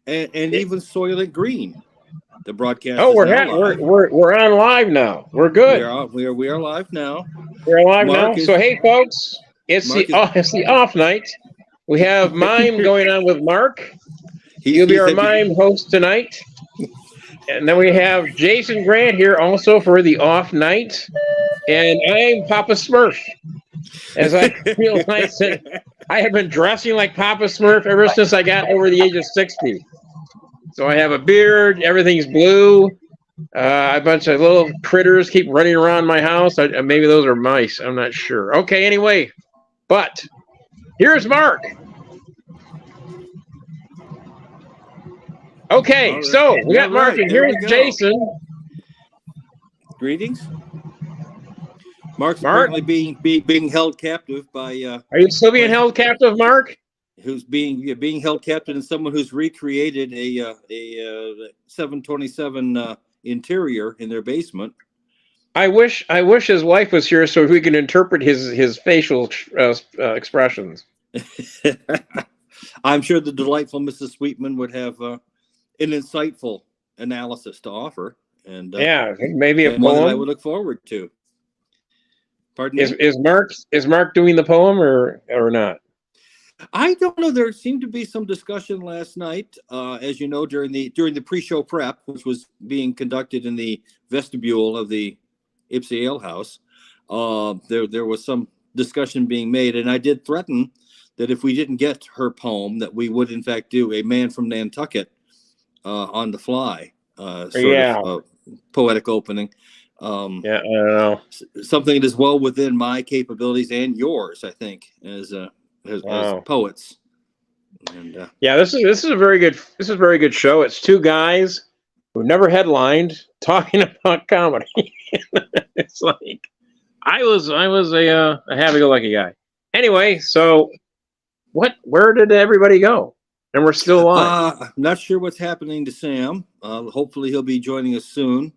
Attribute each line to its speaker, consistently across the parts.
Speaker 1: and even Soylent Green. The broadcast
Speaker 2: Oh,
Speaker 1: is now live.
Speaker 2: we're on live now. We're
Speaker 1: We
Speaker 2: good.
Speaker 1: are we are live now.
Speaker 2: We're live now.
Speaker 1: Mark is
Speaker 2: So hey, folks,
Speaker 1: Mark is
Speaker 2: it's the off night. We have mime going on with Mark. You'll be
Speaker 1: he's
Speaker 2: our
Speaker 1: at the,
Speaker 2: mime host tonight. And then we have Jason Grant here also for the off night. And I'm Papa Smurf. As I realized that I have been dressing like Papa Smurf ever since I got over the age of 60. So I have a beard, everything's blue. A bunch of little critters keep running around my house. Maybe those are mice. I'm not sure. Okay, anyway. But here's Mark. Okay,
Speaker 1: right.
Speaker 2: so we got Mark,
Speaker 1: Right,
Speaker 2: and
Speaker 1: there
Speaker 2: here's
Speaker 1: we go.
Speaker 2: Jason.
Speaker 1: Greetings. Mark's
Speaker 2: Mark,
Speaker 1: apparently being held captive by
Speaker 2: are you still being held captive, Mark?
Speaker 1: who's being held captive and someone who's recreated a 727 interior in their basement.
Speaker 2: I wish his wife was here so we can interpret his facial expressions.
Speaker 1: I'm sure the delightful Mrs. Sweetman would have an insightful analysis to offer, and
Speaker 2: Yeah, maybe a
Speaker 1: and one that I
Speaker 2: poem.
Speaker 1: would look forward to. Pardon me?
Speaker 2: Is Mark doing the poem or not?
Speaker 1: I don't know. There seemed to be some discussion last night, as you know, during the pre-show prep, which was being conducted in the vestibule of the Ipsy Ale House. There was some discussion being made, and I did threaten that if we didn't get her poem, that we would in fact do a Man from Nantucket on the fly, of poetic opening.
Speaker 2: Yeah, I don't know.
Speaker 1: Something that is well within my capabilities and yours, I think, as poets. And
Speaker 2: yeah, this is a very good show. It's two guys who never headlined talking about comedy. It's like I was a happy-go-lucky guy. Anyway, so where did everybody go? And we're still alive.
Speaker 1: I'm not sure what's happening to Sam. Hopefully he'll be joining us soon.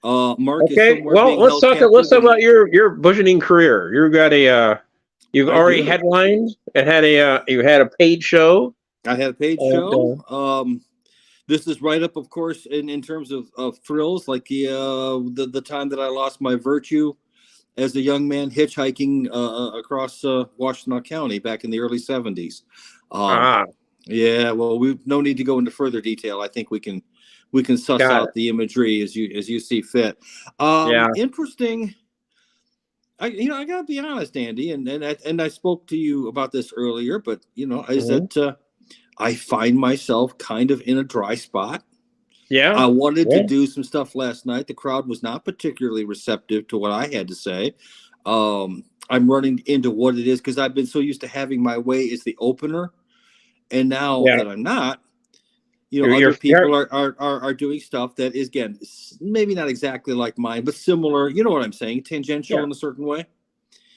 Speaker 1: Mark is somewhere being held captive.
Speaker 2: Let's talk about your burgeoning career. You've already headlined and you had a paid show.
Speaker 1: I had a paid show. This is right up, of course, in terms of thrills, like the time that I lost my virtue as a young man hitchhiking across Washtenaw County back in the early 70s. Yeah, well, we've no need to go into further detail. I think we can suss out the imagery as you see fit. Interesting. I gotta be honest, Andy, and I spoke to you about this earlier, but is that I find myself kind of in a dry spot.
Speaker 2: Yeah,
Speaker 1: I wanted to do some stuff last night. The crowd was not particularly receptive to what I had to say. I'm running into what it is because I've been so used to having my way as the opener, and now that I'm not, other people are doing stuff that is, again, maybe not exactly like mine, but similar. You know what I'm saying? Tangential in a certain way.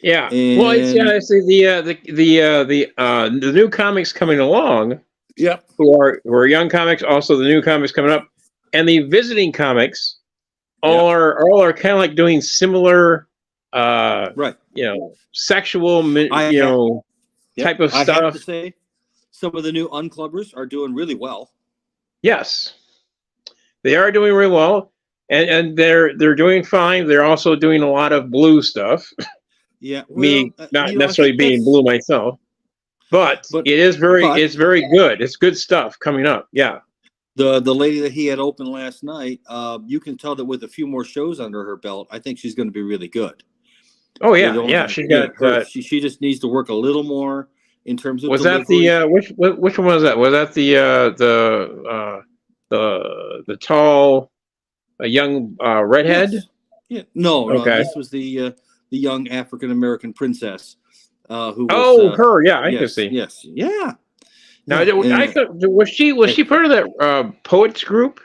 Speaker 2: Yeah. Well, I see the new comics coming along.
Speaker 1: Yeah.
Speaker 2: Who are young comics? Also, the new comics coming up, and the visiting comics all are kind of like doing similar, sexual, type of stuff.
Speaker 1: I have to say, some of the new unclubbers are doing really well.
Speaker 2: Yes, they are doing really well, and they're doing fine. They're also doing a lot of blue stuff.
Speaker 1: Yeah,
Speaker 2: me not necessarily being blue myself, but it's very good. It's good stuff coming up. Yeah,
Speaker 1: the lady that he had open last night, you can tell that with a few more shows under her belt, I think she's going to be really good.
Speaker 2: Oh yeah, she got
Speaker 1: she just needs to work a little more. In terms of
Speaker 2: delivery. That the which one was that? Was that the tall, young redhead?
Speaker 1: Yes. Yeah, no. This was the young African American princess who was.
Speaker 2: Her, yeah, I can see.
Speaker 1: Yes, yeah.
Speaker 2: Now, was she part of that poets group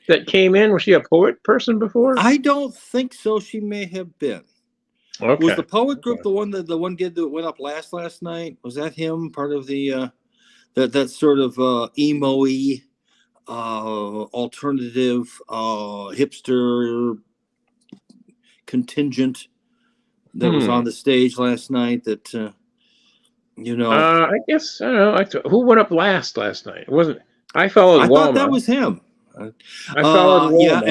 Speaker 2: that came in? Was she a poet person before?
Speaker 1: I don't think so. She may have been.
Speaker 2: Okay.
Speaker 1: Was the poet group the one kid that went up last night? Was that him? Part of the that sort of emo-y, alternative, hipster contingent that was on the stage last night. That
Speaker 2: I guess I don't know. Who went up last night? It wasn't. I followed
Speaker 1: I thought that
Speaker 2: Walma.
Speaker 1: was him.
Speaker 2: I followed Walma.
Speaker 1: Yeah,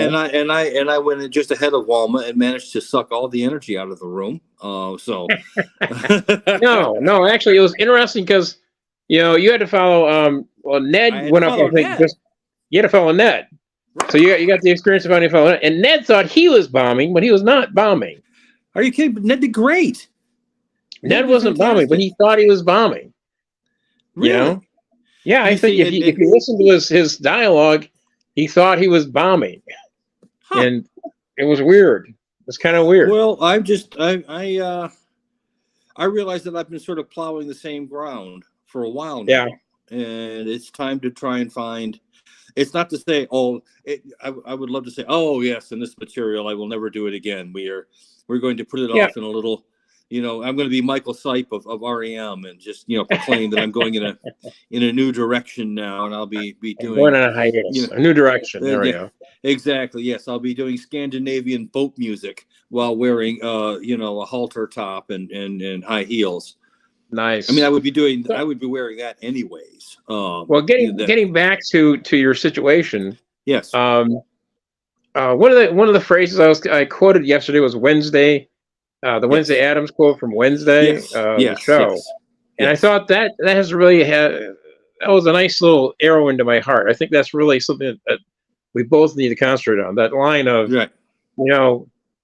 Speaker 1: and I went in just ahead of Walma and managed to suck all the energy out of the room. So
Speaker 2: No, actually, it was interesting because you had to follow. Well, Ned
Speaker 1: I had to
Speaker 2: went up. I
Speaker 1: follow
Speaker 2: think
Speaker 1: Ned.
Speaker 2: you had to follow Ned.
Speaker 1: Right.
Speaker 2: So you got the experience of finding follow Ned, and Ned thought he was bombing, but he was not bombing.
Speaker 1: Are you kidding? Ned did great.
Speaker 2: Ned
Speaker 1: did
Speaker 2: wasn't bombing, but he thought he was bombing.
Speaker 1: Really?
Speaker 2: Yeah, I think if you listen to his dialogue, he thought he was bombing, and it was weird. It's kind of weird.
Speaker 1: Well, I realize that I've been sort of plowing the same ground for a while now.
Speaker 2: Yeah.
Speaker 1: And it's time to try and find. It's not to say, I would love to say, oh yes, in this material, I will never do it again. We're going to put it off in a little. I'm going to be Michael Sipe of REM and just proclaim that I'm going in a new direction now, and I'll be doing
Speaker 2: going on a hiatus, a new direction. There we go.
Speaker 1: Exactly. Yes, I'll be doing Scandinavian boat music while wearing a halter top and high heels.
Speaker 2: Nice.
Speaker 1: I mean, I would be wearing that anyways.
Speaker 2: Well, getting back to your situation.
Speaker 1: Yes.
Speaker 2: One of the phrases I quoted yesterday was Wednesday. The Wednesday Addams quote from Wednesday, the show. And I thought that has really that was a nice little arrow into my heart. I think that's really something that we both need to concentrate on. That line of, and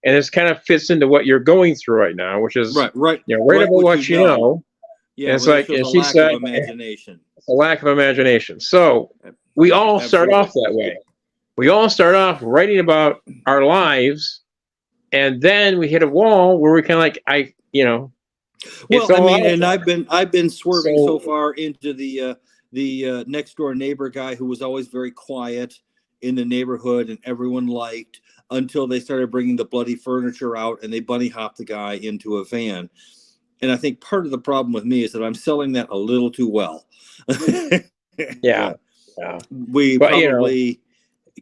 Speaker 2: this kind of fits into what you're going through right now, which is right about what you know. Yeah, and it's like, and she said, imagination. A lack of imagination. So we all start off that way. We all start off writing about our lives. And then we hit a wall where we kind of like,
Speaker 1: Well, I mean, and I've been swerving so far into the next door neighbor guy who was always very quiet in the neighborhood and everyone liked, until they started bringing the bloody furniture out and they bunny hopped the guy into a van. And I think part of the problem with me is that I'm selling that a little too well.
Speaker 2: Yeah.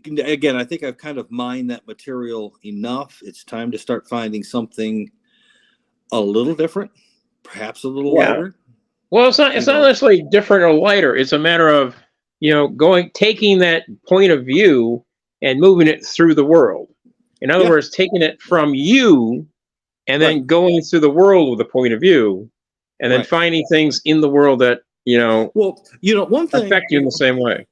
Speaker 1: Again, I think I've kind of mined that material enough. It's time to start finding something a little different, perhaps a little lighter.
Speaker 2: Well, it's not necessarily different or lighter. It's a matter of, taking that point of view and moving it through the world. In other words, taking it from you and then going through the world with a point of view, and then finding things in the world that,
Speaker 1: one thing
Speaker 2: affect you in the same way.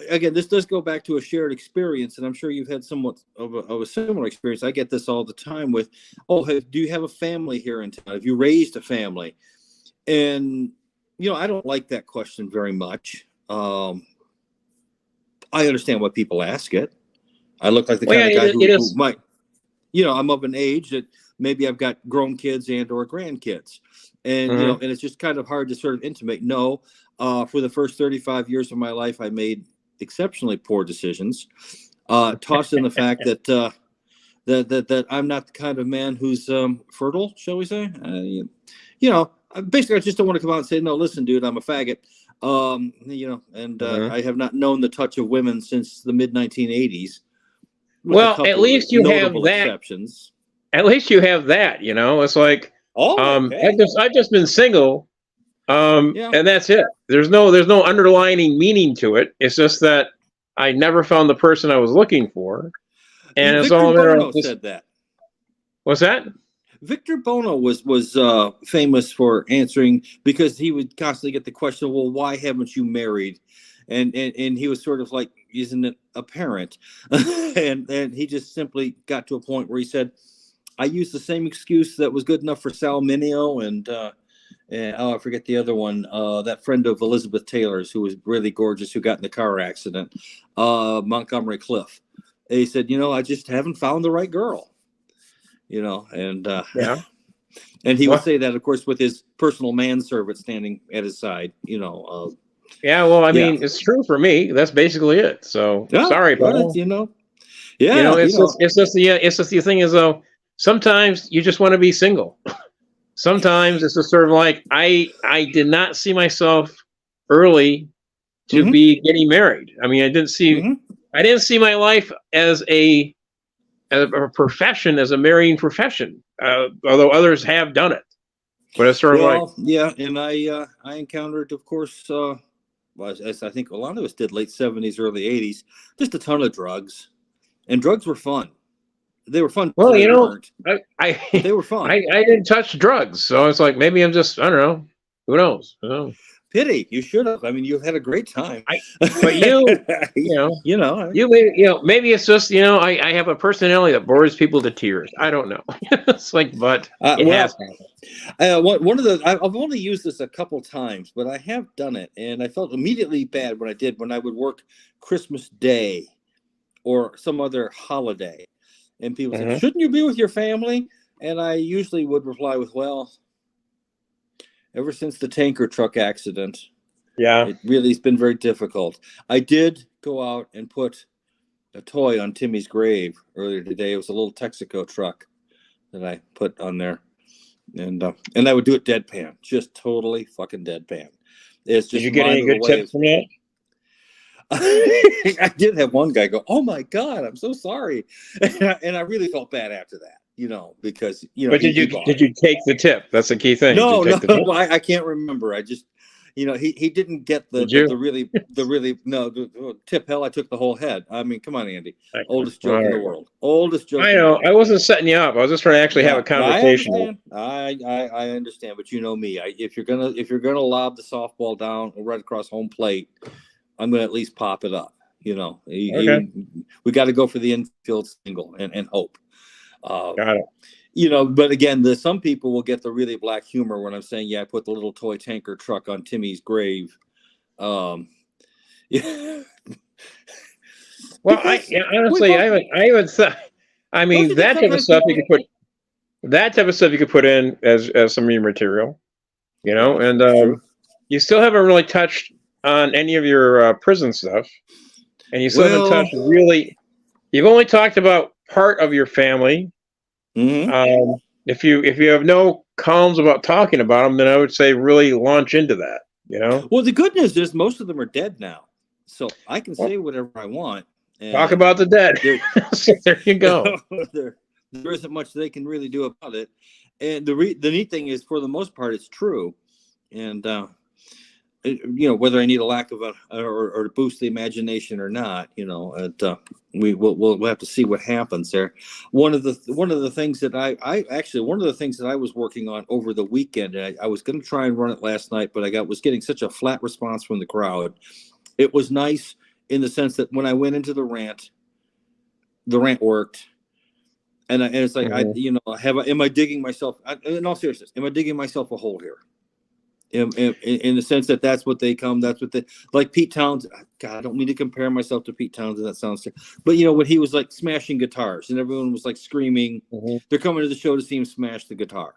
Speaker 1: Again, this does go back to a shared experience, and I'm sure you've had somewhat of a similar experience. I get this all the time with, do you have a family here in town? Have you raised a family? And, I don't like that question very much. I understand why people ask it. I look like the kind of guy who might, I'm of an age that maybe I've got grown kids and or grandkids. And, and it's just kind of hard to sort of intimate. No, for the first 35 years of my life, I made exceptionally poor decisions. Tossed in the fact that that I'm not the kind of man who's fertile, shall we say? Basically, I just don't want to come out and say, no, listen, dude, I'm a faggot. I have not known the touch of women since the mid 1980s.
Speaker 2: Well, at least you have that. Exceptions. At least you have that. It's like, I've just been single. And that's it. There's no underlining meaning to it. It's just that I never found the person I was looking for. And it's all
Speaker 1: Bono said that.
Speaker 2: What's that?
Speaker 1: Victor Bono was famous for answering, because he would constantly get the question, well, why haven't you married? And he was sort of like, isn't it apparent? and he just simply got to a point where he said, I used the same excuse that was good enough for Sal Mineo and I forget the other one, that friend of Elizabeth Taylor's who was really gorgeous, who got in the car accident, Montgomery Cliff. And he said, I just haven't found the right girl, and and he would say that, of course, with his personal manservant standing at his side,
Speaker 2: well, I mean, it's true for me. That's basically it. So sorry, Paul. It's just the thing is, though, sometimes you just want to be single. Sometimes it's just sort of like, I did not see myself early to be getting married. I mean, I didn't see my life as a profession, as a marrying profession, although others have done it. But it's sort of
Speaker 1: and I encountered, of course, as I think a lot of us did, late 70s, early 80s, just a ton of drugs. And drugs were fun. They were fun.
Speaker 2: Well,
Speaker 1: They weren't,
Speaker 2: I
Speaker 1: but they were fun.
Speaker 2: I didn't touch drugs, so it's like maybe I'm just I don't know. Who knows?
Speaker 1: Pity, you should have. I mean, you had a great time.
Speaker 2: But you maybe it's just I have a personality that bores people to tears. I don't know. It's like, but it has happened.
Speaker 1: One of the I've only used this a couple times, but I have done it, and I felt immediately bad when I would work Christmas Day or some other holiday, and people said, "Shouldn't you be with your family?" And I usually would reply with, "Well, ever since the tanker truck accident, it really has been very difficult." I did go out and put a toy on Timmy's grave earlier today. It was a little Texaco truck that I put on there, and I would do it deadpan, just totally fucking deadpan. It's just.
Speaker 2: Did you get any good tips from that?
Speaker 1: I did have one guy go, "Oh my God, I'm so sorry," and I really felt bad after that. Because
Speaker 2: But did you take the tip? That's the key thing.
Speaker 1: No, I can't remember. I just, he didn't get the tip. Hell, I took the whole head. I mean, come on, Andy. Oldest joke in the world. Oldest joke.
Speaker 2: I know. I wasn't setting you up. I was just trying to actually have a conversation.
Speaker 1: I understand, but you know me. If you're gonna lob the softball down right across home plate, I'm gonna at least pop it up. We got to go for the infield single and hope.
Speaker 2: Got it.
Speaker 1: But again, some people will get the really black humor when I'm saying, I put the little toy tanker truck on Timmy's grave.
Speaker 2: Well, honestly, I would say, I mean, that type of stuff you could put in as some of your material, and you still haven't really touched on any of your prison stuff, and you still haven't touched really. You've only talked about part of your family.
Speaker 1: Mm-hmm.
Speaker 2: If you have no qualms about talking about them, then I would say really launch into that.
Speaker 1: Well, the good news is most of them are dead now, so I can say whatever I want.
Speaker 2: Talk about the dead. So there you go.
Speaker 1: There isn't much they can really do about it, and the neat thing is, for the most part, it's true, and whether I need a lack of or to boost the imagination or not, we'll have to see what happens there. One of the things that I was working on over the weekend, and I was going to try and run it last night, but was getting such a flat response from the crowd. It was nice in the sense that when I went into the rant worked. And it's like, am I digging myself, in all seriousness, am I digging myself a hole here? In the sense that's what they come, like Pete Townsend. God, I don't mean to compare myself to Pete Townsend. That sounds terrible. But when he was like smashing guitars and everyone was like screaming, they're coming to the show to see him smash the guitar.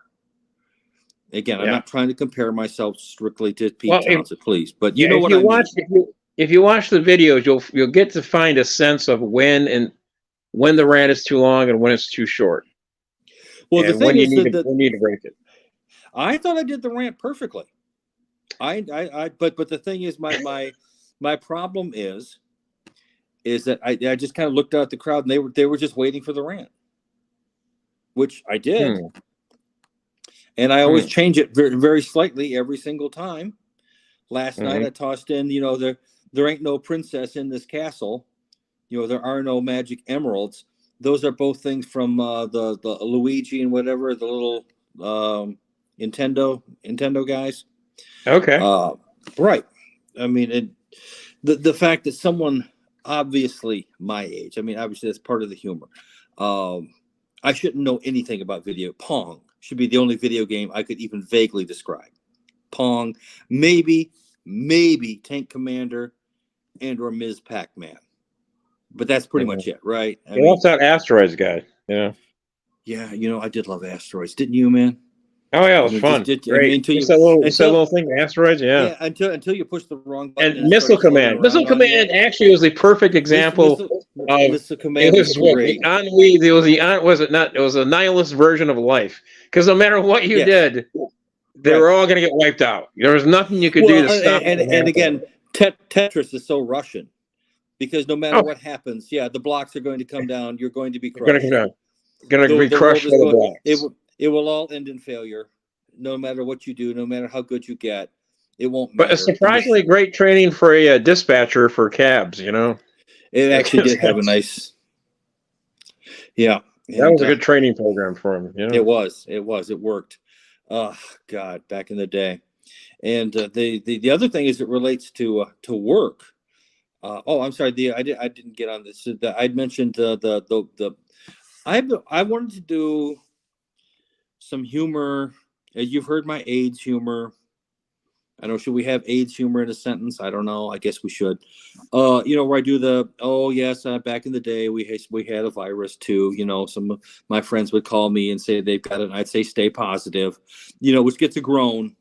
Speaker 1: Again, I'm not trying to compare myself strictly to Pete Townsend, please. But if
Speaker 2: you watch the videos, you'll get to find a sense of when the rant is too long and when it's too short.
Speaker 1: Well, the thing is that
Speaker 2: we need to break it.
Speaker 1: I thought I did the rant perfectly. But the thing is, my problem is that I just kind of looked out at the crowd and they were just waiting for the rant, which I did, and I always change it very, very slightly every single time. Last night I tossed in, there ain't no princess in this castle, there are no magic emeralds. Those are both things from the Luigi and whatever, the little Nintendo guys.
Speaker 2: Okay.
Speaker 1: Right. I mean, the fact that someone obviously my age, I mean, obviously that's part of the humor. I shouldn't know anything about video. Pong should be the only video game I could even vaguely describe. Pong, maybe Tank Commander and or Ms. Pac-Man. But that's pretty much it, right?
Speaker 2: I mean, that Asteroids guy.
Speaker 1: Yeah, I did love Asteroids. Didn't you, man?
Speaker 2: Oh yeah, it was fun. Great. That little thing, Asteroids. Yeah.
Speaker 1: Until you push the wrong button.
Speaker 2: And Missile Command. Missile Command actually was the perfect example of Missile Command. It was great. It was a nihilist version of life. Because no matter what you did, they were all going to get wiped out. There was nothing you could do to stop.
Speaker 1: And again, Tetris is so Russian, because no matter what happens, the blocks are going to come down. You're going to be crushed.
Speaker 2: Going to be crushed by the blocks.
Speaker 1: It will all end in failure, no matter what you do, no matter how good you get. It won't
Speaker 2: But
Speaker 1: matter.
Speaker 2: a surprisingly great training for a dispatcher for cabs, you know?
Speaker 1: It actually did have a nice, yeah.
Speaker 2: That was a good training program for him, you know?
Speaker 1: It was. It worked. Oh, God, back in the day. And the other thing is it relates to work. Oh, I'm sorry. I didn't get on this. I'd mentioned I wanted to do some humor. You've heard my AIDS humor. I know. Should we have AIDS humor in a sentence? I don't know. I guess we should. Where I do oh yes, back in the day we had a virus too. You know, some of my friends would call me and say they've got it. And I'd say stay positive. You know, which gets a groan.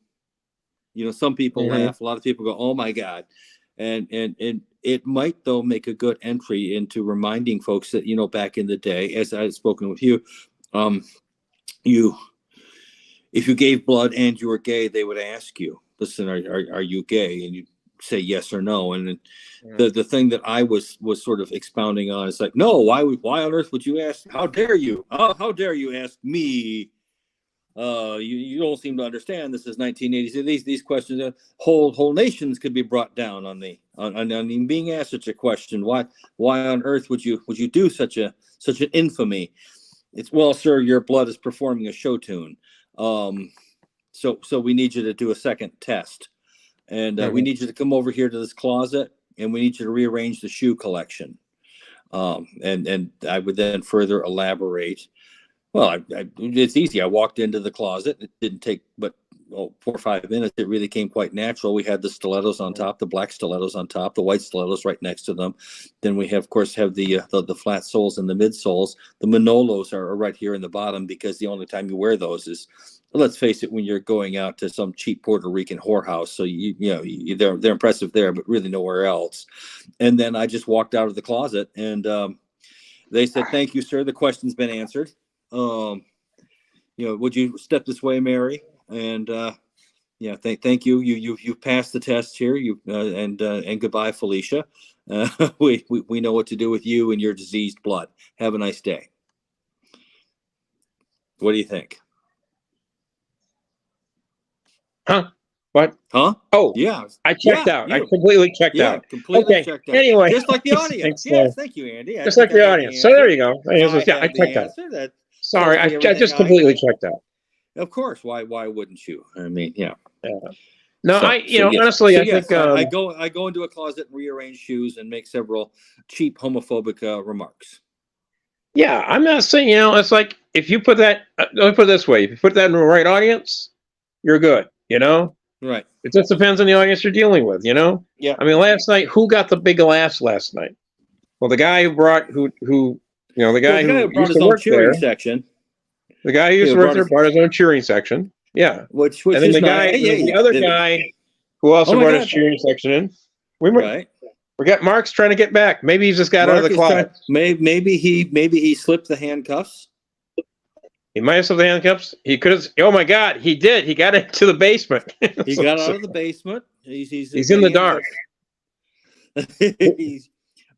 Speaker 1: You know, some people laugh. A lot of people go, "Oh my God," and it might though make a good entry into reminding folks that, you know, back in the day, as I had spoken with you, if you gave blood and you were gay, they would ask you, "Listen, are you gay?" And you say yes or no. And the thing that I was sort of expounding on is like, no, why on earth would you ask? How dare you? How dare you ask me? You don't seem to understand. This is 1980s. These questions, whole nations could be brought down on being asked such a question. Why on earth would you do such an infamy? It's, well, sir, your blood is performing a show tune. So we need you to do a second test, and we need you to come over here to this closet, and we need you to rearrange the shoe collection. And I would then further elaborate. Well, it's easy. I walked into the closet. It didn't take but 4 or 5 minutes. It really came quite natural. We had the stilettos on top, the black stilettos on top, the white stilettos right next to them. Then we of course have the flat soles and the mid soles. The Manolos are right here in the bottom, because the only time you wear those is, let's face it, when you're going out to some cheap Puerto Rican whorehouse. So they're impressive there, but really nowhere else. And then I just walked out of the closet, and they said, "Thank you, sir. The question's been answered. Would you step this way, Mary?" And thank you. You've passed the test here. And goodbye, Felicia. We know what to do with you and your diseased blood. Have a nice day. What do you think?
Speaker 2: Huh? What?
Speaker 1: Huh?
Speaker 2: Oh,
Speaker 1: yeah.
Speaker 2: I checked out. I completely checked out.
Speaker 1: Completely checked out.
Speaker 2: Anyway,
Speaker 1: just like the audience. Yes, thank you, Andy.
Speaker 2: Just like the audience. So there you go. I checked out. Sorry, I just completely checked out.
Speaker 1: Of course. Why wouldn't you? I mean, yeah.
Speaker 2: No, honestly, I think
Speaker 1: I go into a closet and rearrange shoes and make several cheap homophobic remarks.
Speaker 2: Yeah, I'm not saying, it's like, if you put that, let me put it this way, if you put that in the right audience, you're good, Right. It just depends on the audience you're dealing with,
Speaker 1: Yeah.
Speaker 2: I mean, last night, who got the big laughs last night? Well, the guy who brought, the guy who
Speaker 1: brought his own cheering section.
Speaker 2: The guy who used to work there brought his own cheering section. Yeah.
Speaker 1: Which
Speaker 2: and then
Speaker 1: is
Speaker 2: the other guy who also brought his cheering section in. We got Mark's trying to get back. Maybe he's just got out of the closet.
Speaker 1: Maybe he slipped the handcuffs.
Speaker 2: He might have slipped the handcuffs. He could have. Oh my God, he did. He got into the basement.
Speaker 1: He got out of the basement. He's
Speaker 2: in the dark.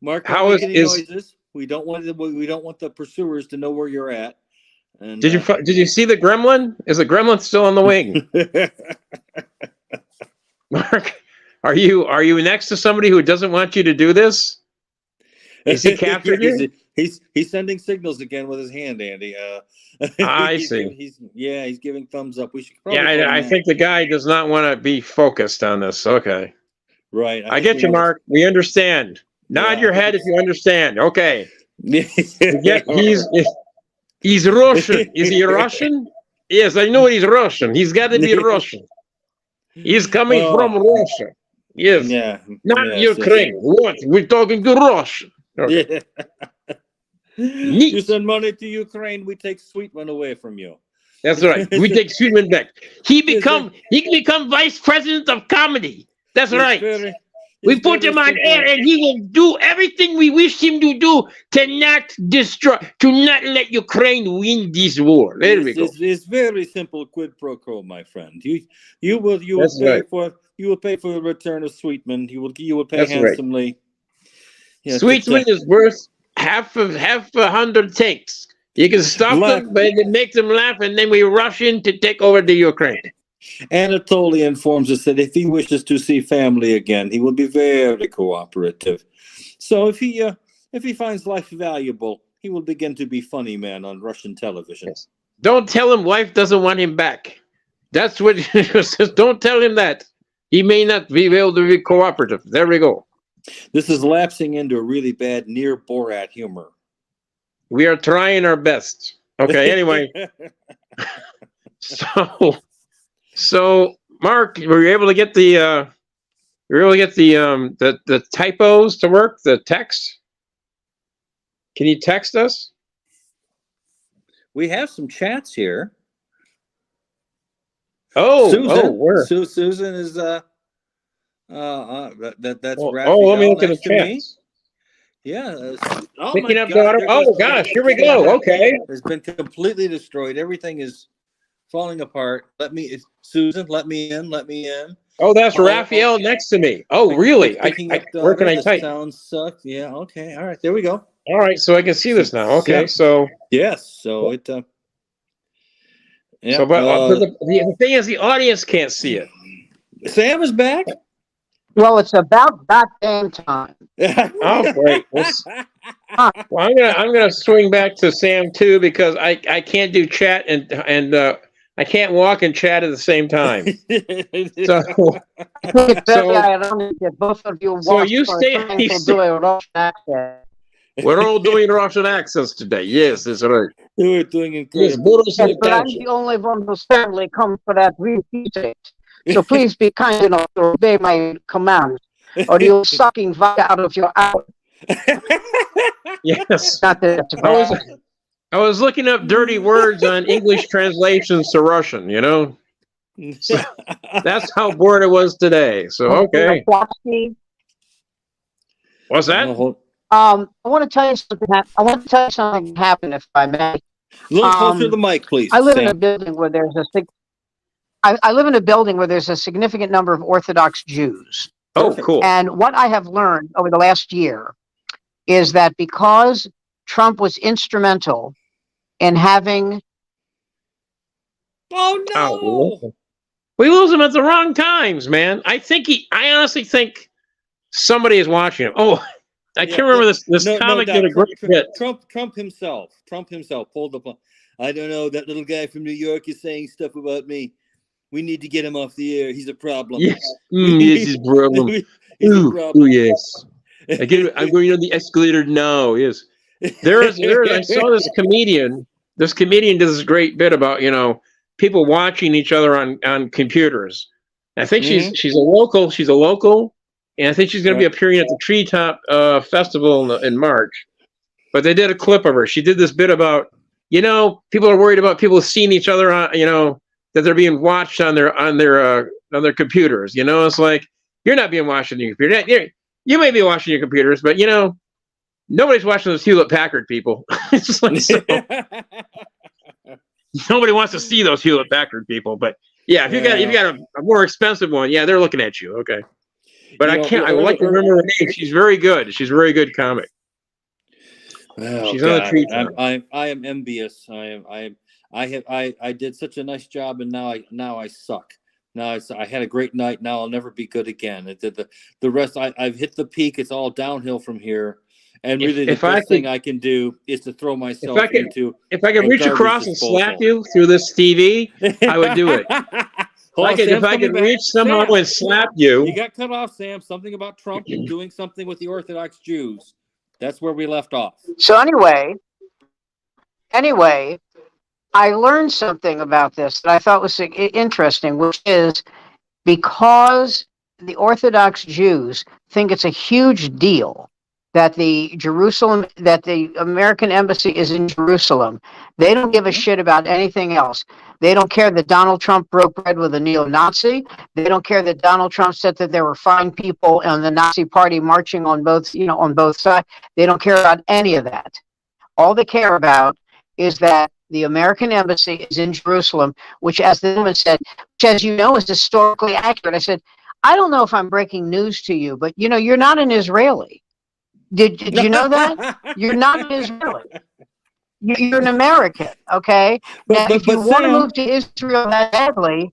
Speaker 1: Mark,
Speaker 2: how is
Speaker 1: noises? We don't want the pursuers to know where you're at. And,
Speaker 2: did you see the gremlin? Is the gremlin still on the wing? Mark, are you next to somebody who doesn't want you to do this? Is he captured you?
Speaker 1: He's sending signals again with his hand, Andy.
Speaker 2: I see.
Speaker 1: He's giving thumbs up. We should.
Speaker 2: I think the guy does not want to be focused on this. Okay.
Speaker 1: Right.
Speaker 2: I get you, Mark. We understand. Nod your head if you understand. Okay. He's Russian. Is he Russian? Yes, I know he's Russian. He's got to be Russian. He's coming from Russia. Yes.
Speaker 1: Yeah.
Speaker 2: Not Ukraine. Yes. What? We're talking to Russia. Okay.
Speaker 1: Yeah. You send money to Ukraine, we take Sweetman away from you.
Speaker 2: That's right. We take Sweetman back. He can become vice president of comedy. That's right. We put him on air, and he will do everything we wish him to do to not let Ukraine win this war. There we go.
Speaker 1: It's very simple quid pro quo, my friend. You will pay for the return of Sweetman. You will pay handsomely.
Speaker 2: Right. Yes, Sweetman is worth half 100 takes. You can stop them, but it makes them laugh, and then we rush in to take over the Ukraine.
Speaker 1: Anatoly informs us that if he wishes to see family again, he will be very cooperative. So if he finds life valuable, he will begin to be funny man on Russian television.
Speaker 2: Yes. Don't tell him wife doesn't want him back. That's what he says. Don't tell him that. He may not be able to be cooperative. There we go.
Speaker 1: This is lapsing into a really bad near Borat humor.
Speaker 2: We are trying our best. Okay, anyway. So Mark, were you able to get the the typos to work, the text? Can you text us?
Speaker 1: We have some chats here.
Speaker 2: Susan, where?
Speaker 1: Susan is that's
Speaker 2: Raphael.
Speaker 1: Raphael
Speaker 2: Let me look at the
Speaker 1: chats. Yeah.
Speaker 2: Picking up daughter. Oh gosh, here we go. Okay.
Speaker 1: It's been completely destroyed. Everything is falling apart. Susan, let me in.
Speaker 2: Oh, that's Raphael next to me. Oh, really? Where can I type?
Speaker 1: Sound sucks. Yeah. Okay. All right. There we go.
Speaker 2: All right. So I can see this now. Okay.
Speaker 1: Yeah.
Speaker 2: So.
Speaker 1: Yes. So it.
Speaker 2: Yeah. So, but the thing is, the audience can't see it.
Speaker 1: Sam is back.
Speaker 3: Well, it's about that damn time.
Speaker 2: Oh, great. Well, I'm gonna swing back to Sam too, because I can't do chat and I can't walk and chat at the same time. So
Speaker 3: both of you.
Speaker 2: So you stay. We're all doing Russian accents today. Yes, that's right.
Speaker 1: We're doing incredible.
Speaker 3: Yes, but I'm the only one who's certainly come for that repeat. So please be kind enough to obey my commands, or you're sucking vodka out of your eye.
Speaker 2: Yes.
Speaker 3: Not that
Speaker 2: I was looking up dirty words on English translations to Russian, you know? So that's how bored it was today. So, okay. What's that?
Speaker 3: I want to tell you something. I want to tell you something happened, if I may.
Speaker 1: A little closer to the mic, please.
Speaker 3: I live in a building where there's I live in a building where there's a significant number of Orthodox Jews.
Speaker 2: Oh, cool.
Speaker 3: And what I have learned over the last year is that because Trump was instrumental in having.
Speaker 1: Oh no!
Speaker 2: We lose him at the wrong times, man. I honestly think somebody is watching him. Oh, I can't remember this comic did a great bit.
Speaker 1: Trump himself pulled the. I don't know, that little guy from New York is saying stuff about me. We need to get him off the air. He's a problem.
Speaker 2: Yes, yes, he's a problem. Ooh, yes. I'm going on the escalator now. Yes. I saw this comedian. This comedian does this great bit about, people watching each other on computers. I think she's a local. She's a local, and I think she's going to be appearing at the Treetop Festival in March. But they did a clip of her. She did this bit about, people are worried about people seeing each other on, that they're being watched on their computers. It's like, you're not being watched on your computer. You may be watching your computers, but nobody's watching those Hewlett Packard people. It's just like, nobody wants to see those Hewlett Packard people. But yeah, if you got a more expensive one, yeah, they're looking at you. Okay, but I like to remember her name. She's very good. She's a very good comic.
Speaker 1: Oh,
Speaker 2: she's on the tree.
Speaker 1: I am envious. I did such a nice job, and now I suck. Now I had a great night. Now I'll never be good again. The rest, I've hit the peak. It's all downhill from here. And really, the best thing I can do is to throw myself into.
Speaker 2: If I could reach across and slap you through this TV, I would do it. If I could reach somehow and slap you.
Speaker 1: You got cut off, Sam. Something about Trump doing something with the Orthodox Jews. That's where we left off.
Speaker 3: So anyway, I learned something about this that I thought was interesting, which is because the Orthodox Jews think it's a huge deal that the American embassy is in Jerusalem. They don't give a shit about anything else. They don't care that Donald Trump broke bread with a neo-Nazi. They don't care that Donald Trump said that there were fine people in the Nazi party marching on both sides. They don't care about any of that. All they care about is that the American embassy is in Jerusalem, which, as the woman said, which, as you know, is historically accurate. I said, I don't know if I'm breaking news to you, but you're not an Israeli. Did you know that? You're not an Israeli. You're an American, okay? Now, if you want to move to Israel that badly,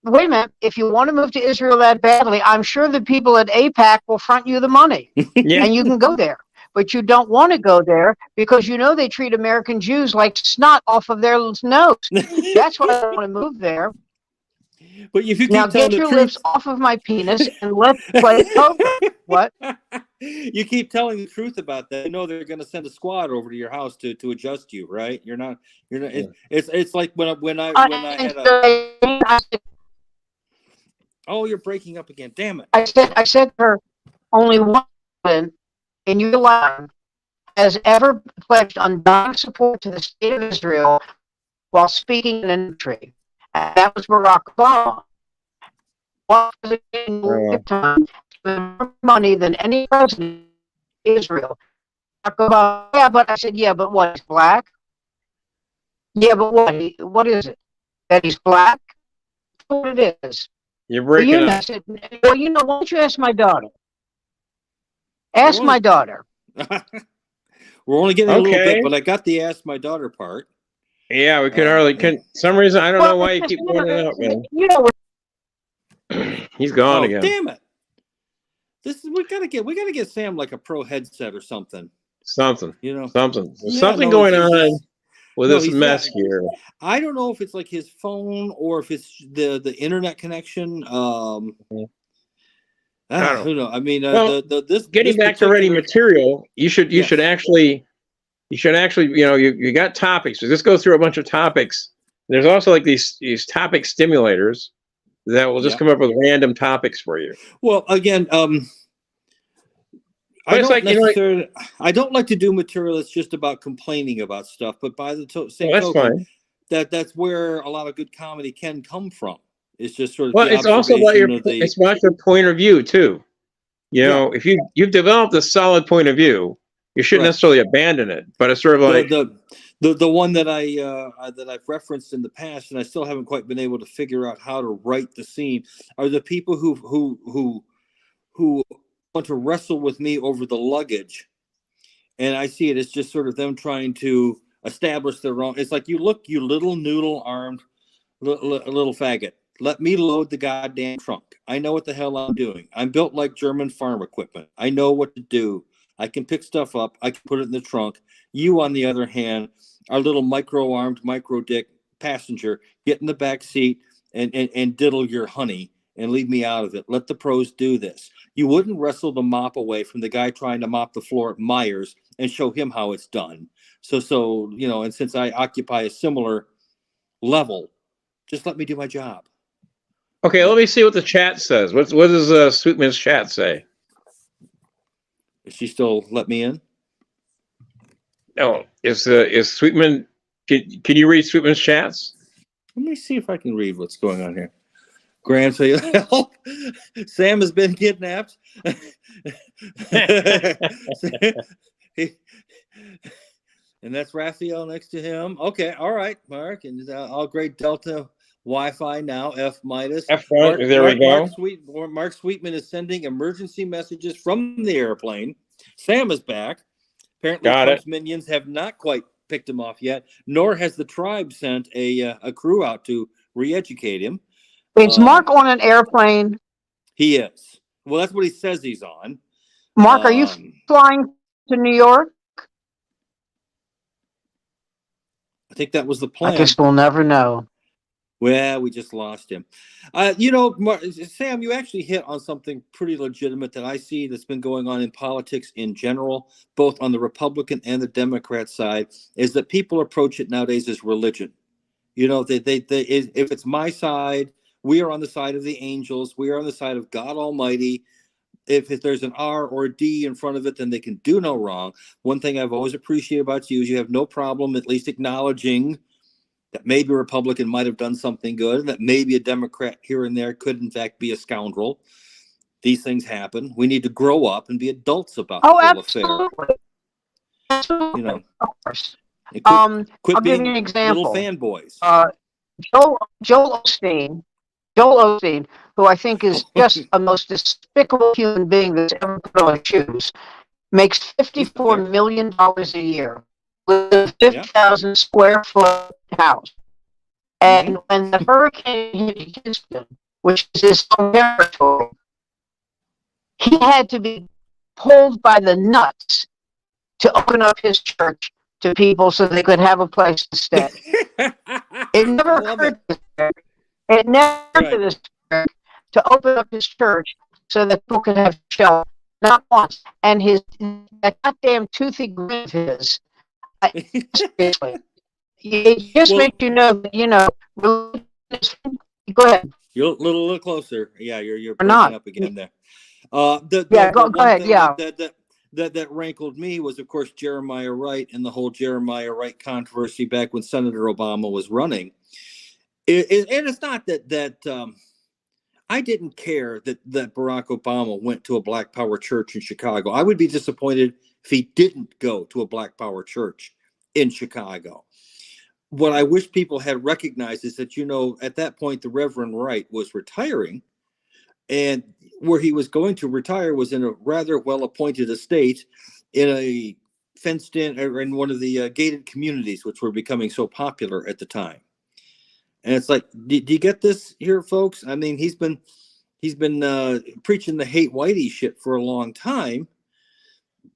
Speaker 3: wait a minute, if you want to move to Israel that badly, I'm sure the people at AIPAC will front you the money
Speaker 2: Yeah.
Speaker 3: and you can go there. But you don't want to go there because you know they treat American Jews like snot off of their nose. That's why I don't want to move there.
Speaker 1: But if you
Speaker 3: Now
Speaker 1: keep telling
Speaker 3: get
Speaker 1: the
Speaker 3: your
Speaker 1: truth,
Speaker 3: lips off of my penis and let's play poker. What?
Speaker 1: You keep telling the truth about that. You know they're going to send a squad over to your house to adjust you, right? You're not. It's like when I had a. Oh, you're breaking up again. Damn it.
Speaker 3: I said to her, only one woman in your life has ever pledged undying support to the state of Israel while speaking in an entry. And that was Barack Obama. One president in lifetime spent more money than any president in Israel. Barack Obama, yeah, but I said, yeah, but what? He's black? Yeah, but what? What is it? That he's black? That's what it is.
Speaker 2: You're breaking up.
Speaker 3: I said, well, you know, why don't you ask my daughter? Ask my daughter.
Speaker 1: We're only getting a little bit, but I got the ask my daughter part.
Speaker 2: Yeah, we could hardly. Some reason I don't know why you keep going out, man.
Speaker 3: You know,
Speaker 2: he's gone again.
Speaker 1: Damn it! We gotta get Sam like a pro headset or something.
Speaker 2: Something.
Speaker 1: You know,
Speaker 2: something. There's something going on with this mess here.
Speaker 1: I don't know if it's like his phone or if it's the internet connection. I don't know. I mean,
Speaker 2: getting back to ready material, you should actually, you got topics. So just go through a bunch of topics. There's also like these topic stimulators that will just come up with random topics for you.
Speaker 1: Well, again, I don't like to do material that's just about complaining about stuff, but by the same token, that's where a lot of good comedy can come from. It's just sort of
Speaker 2: it's also about it's about your point of view too. You know, if you've developed a solid point of view, you shouldn't necessarily abandon it. But it's sort of like
Speaker 1: the one that I've referenced in the past, and I still haven't quite been able to figure out how to write the scene, are the people who want to wrestle with me over the luggage, and I see it as just sort of them trying to establish their own. It's like, you little noodle armed little faggot. Let me load the goddamn trunk. I know what the hell I'm doing. I'm built like German farm equipment. I know what to do. I can pick stuff up. I can put it in the trunk. You, on the other hand, are little micro-armed, micro-dick passenger. Get in the back seat and diddle your honey and leave me out of it. Let the pros do this. You wouldn't wrestle the mop away from the guy trying to mop the floor at Myers and show him how it's done. So and since I occupy a similar level, just let me do my job.
Speaker 2: Okay, let me see what the chat says. What does Sweetman's chat say?
Speaker 1: Does she still let me in?
Speaker 2: No, is Sweetman? Can you read Sweetman's chats?
Speaker 1: Let me see if I can read what's going on here. Graham, say help. Sam has been kidnapped. And that's Raphael next to him. Okay, all right, Mark, and all great Delta Wi-Fi now. F Midas.
Speaker 2: There we go.
Speaker 1: Mark Sweetman is sending emergency messages from the airplane. Sam is back. Apparently, Trump's minions have not quite picked him off yet, nor has the tribe sent a crew out to re-educate him.
Speaker 3: Is Mark on an airplane?
Speaker 1: He is. Well, that's what he says he's on.
Speaker 3: Mark, are you flying to New York?
Speaker 1: I think that was the plan.
Speaker 3: I guess we'll never know.
Speaker 1: Well, we just lost him. Sam, you actually hit on something pretty legitimate that I see that's been going on in politics in general, both on the Republican and the Democrat side, is that people approach it nowadays as religion. If it's my side, we are on the side of the angels. We are on the side of God Almighty. If there's an R or a D in front of it, then they can do no wrong. One thing I've always appreciated about you is you have no problem at least acknowledging that maybe a Republican might have done something good, that maybe a Democrat here and there could, in fact, be a scoundrel. These things happen. We need to grow up and be adults about the whole affair.
Speaker 3: Absolutely. Of course. I'll give you an example.
Speaker 1: Little fanboys.
Speaker 3: Joel Osteen, who I think is just the most despicable human being that's ever put on shoes, makes $54 million a year with a 50,000 square foot house. And when the hurricane hit Houston, which is his own territory, he had to be pulled by the nuts to open up his church to people so they could have a place to stay. It never occurred to this It never occurred to this to open up his church so that people could have shelter. Not once. And that goddamn toothy grin of his, seriously, it just makes you know that, religion is, go ahead.
Speaker 1: You're a little closer. Yeah, you're breaking
Speaker 3: not.
Speaker 1: up again there.
Speaker 3: Go ahead. Yeah.
Speaker 1: That rankled me was, of course, Jeremiah Wright and the whole Jeremiah Wright controversy back when Senator Obama was running. And it's not that I didn't care that Barack Obama went to a Black Power church in Chicago. I would be disappointed if he didn't go to a Black Power church in Chicago. What I wish people had recognized is that, at that point, the Reverend Wright was retiring, and where he was going to retire was in a rather well-appointed estate in a fenced-in, or in one of the gated communities, which were becoming so popular at the time. And it's like, do you get this here, folks? I mean, he's been preaching the hate whitey shit for a long time,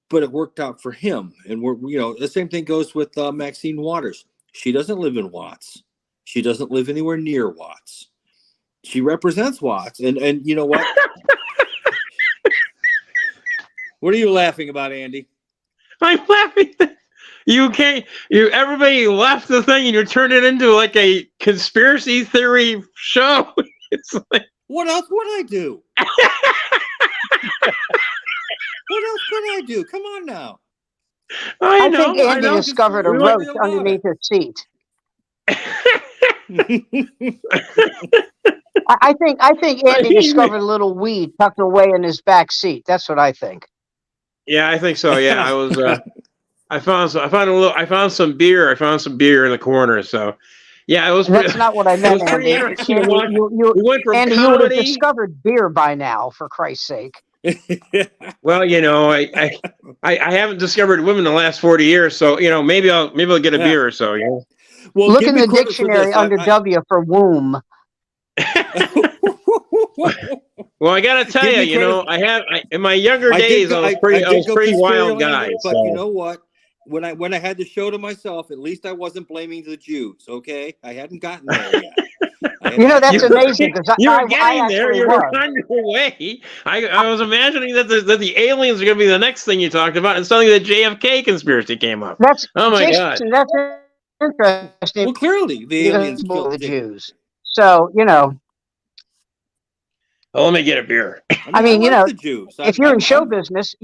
Speaker 1: but it worked out for him. And the same thing goes with Maxine Waters. She doesn't live in Watts. She doesn't live anywhere near Watts. She represents Watts. And you know what? What are you laughing about, Andy?
Speaker 2: I'm laughing. Everybody left the thing and you turned it into like a conspiracy theory show. It's like,
Speaker 1: what else would I do? What else could I do? Come on now.
Speaker 3: I think Andy discovered a roach underneath his seat. I think Andy discovered a little weed tucked away in his back seat. That's what I think.
Speaker 2: Yeah, I think so. Yeah, I was. I found some beer. I found some beer in the corner. So, yeah, it was.
Speaker 3: That's not what I meant, Andy. Andy, you would have discovered beer by now, for Christ's sake.
Speaker 2: Well, I haven't discovered women in the last 40 years, so maybe I'll get a beer or so.
Speaker 3: Well, look in the dictionary under W for womb.
Speaker 2: Well, I gotta tell you, in my younger days, I was pretty wild guy.
Speaker 1: But you know what? When I had the show to myself, at least I wasn't blaming the Jews. Okay, I hadn't gotten there yet.
Speaker 3: That's amazing, because
Speaker 2: you were getting there. You were on your way. I was imagining that the aliens are going to be the next thing you talked about, and suddenly the JFK conspiracy came up. God!
Speaker 3: That's interesting.
Speaker 1: Well, clearly the aliens killed
Speaker 3: the Jews. So
Speaker 2: Well, let me get a beer.
Speaker 3: I mean,
Speaker 1: the Jews.
Speaker 3: If you're in show business,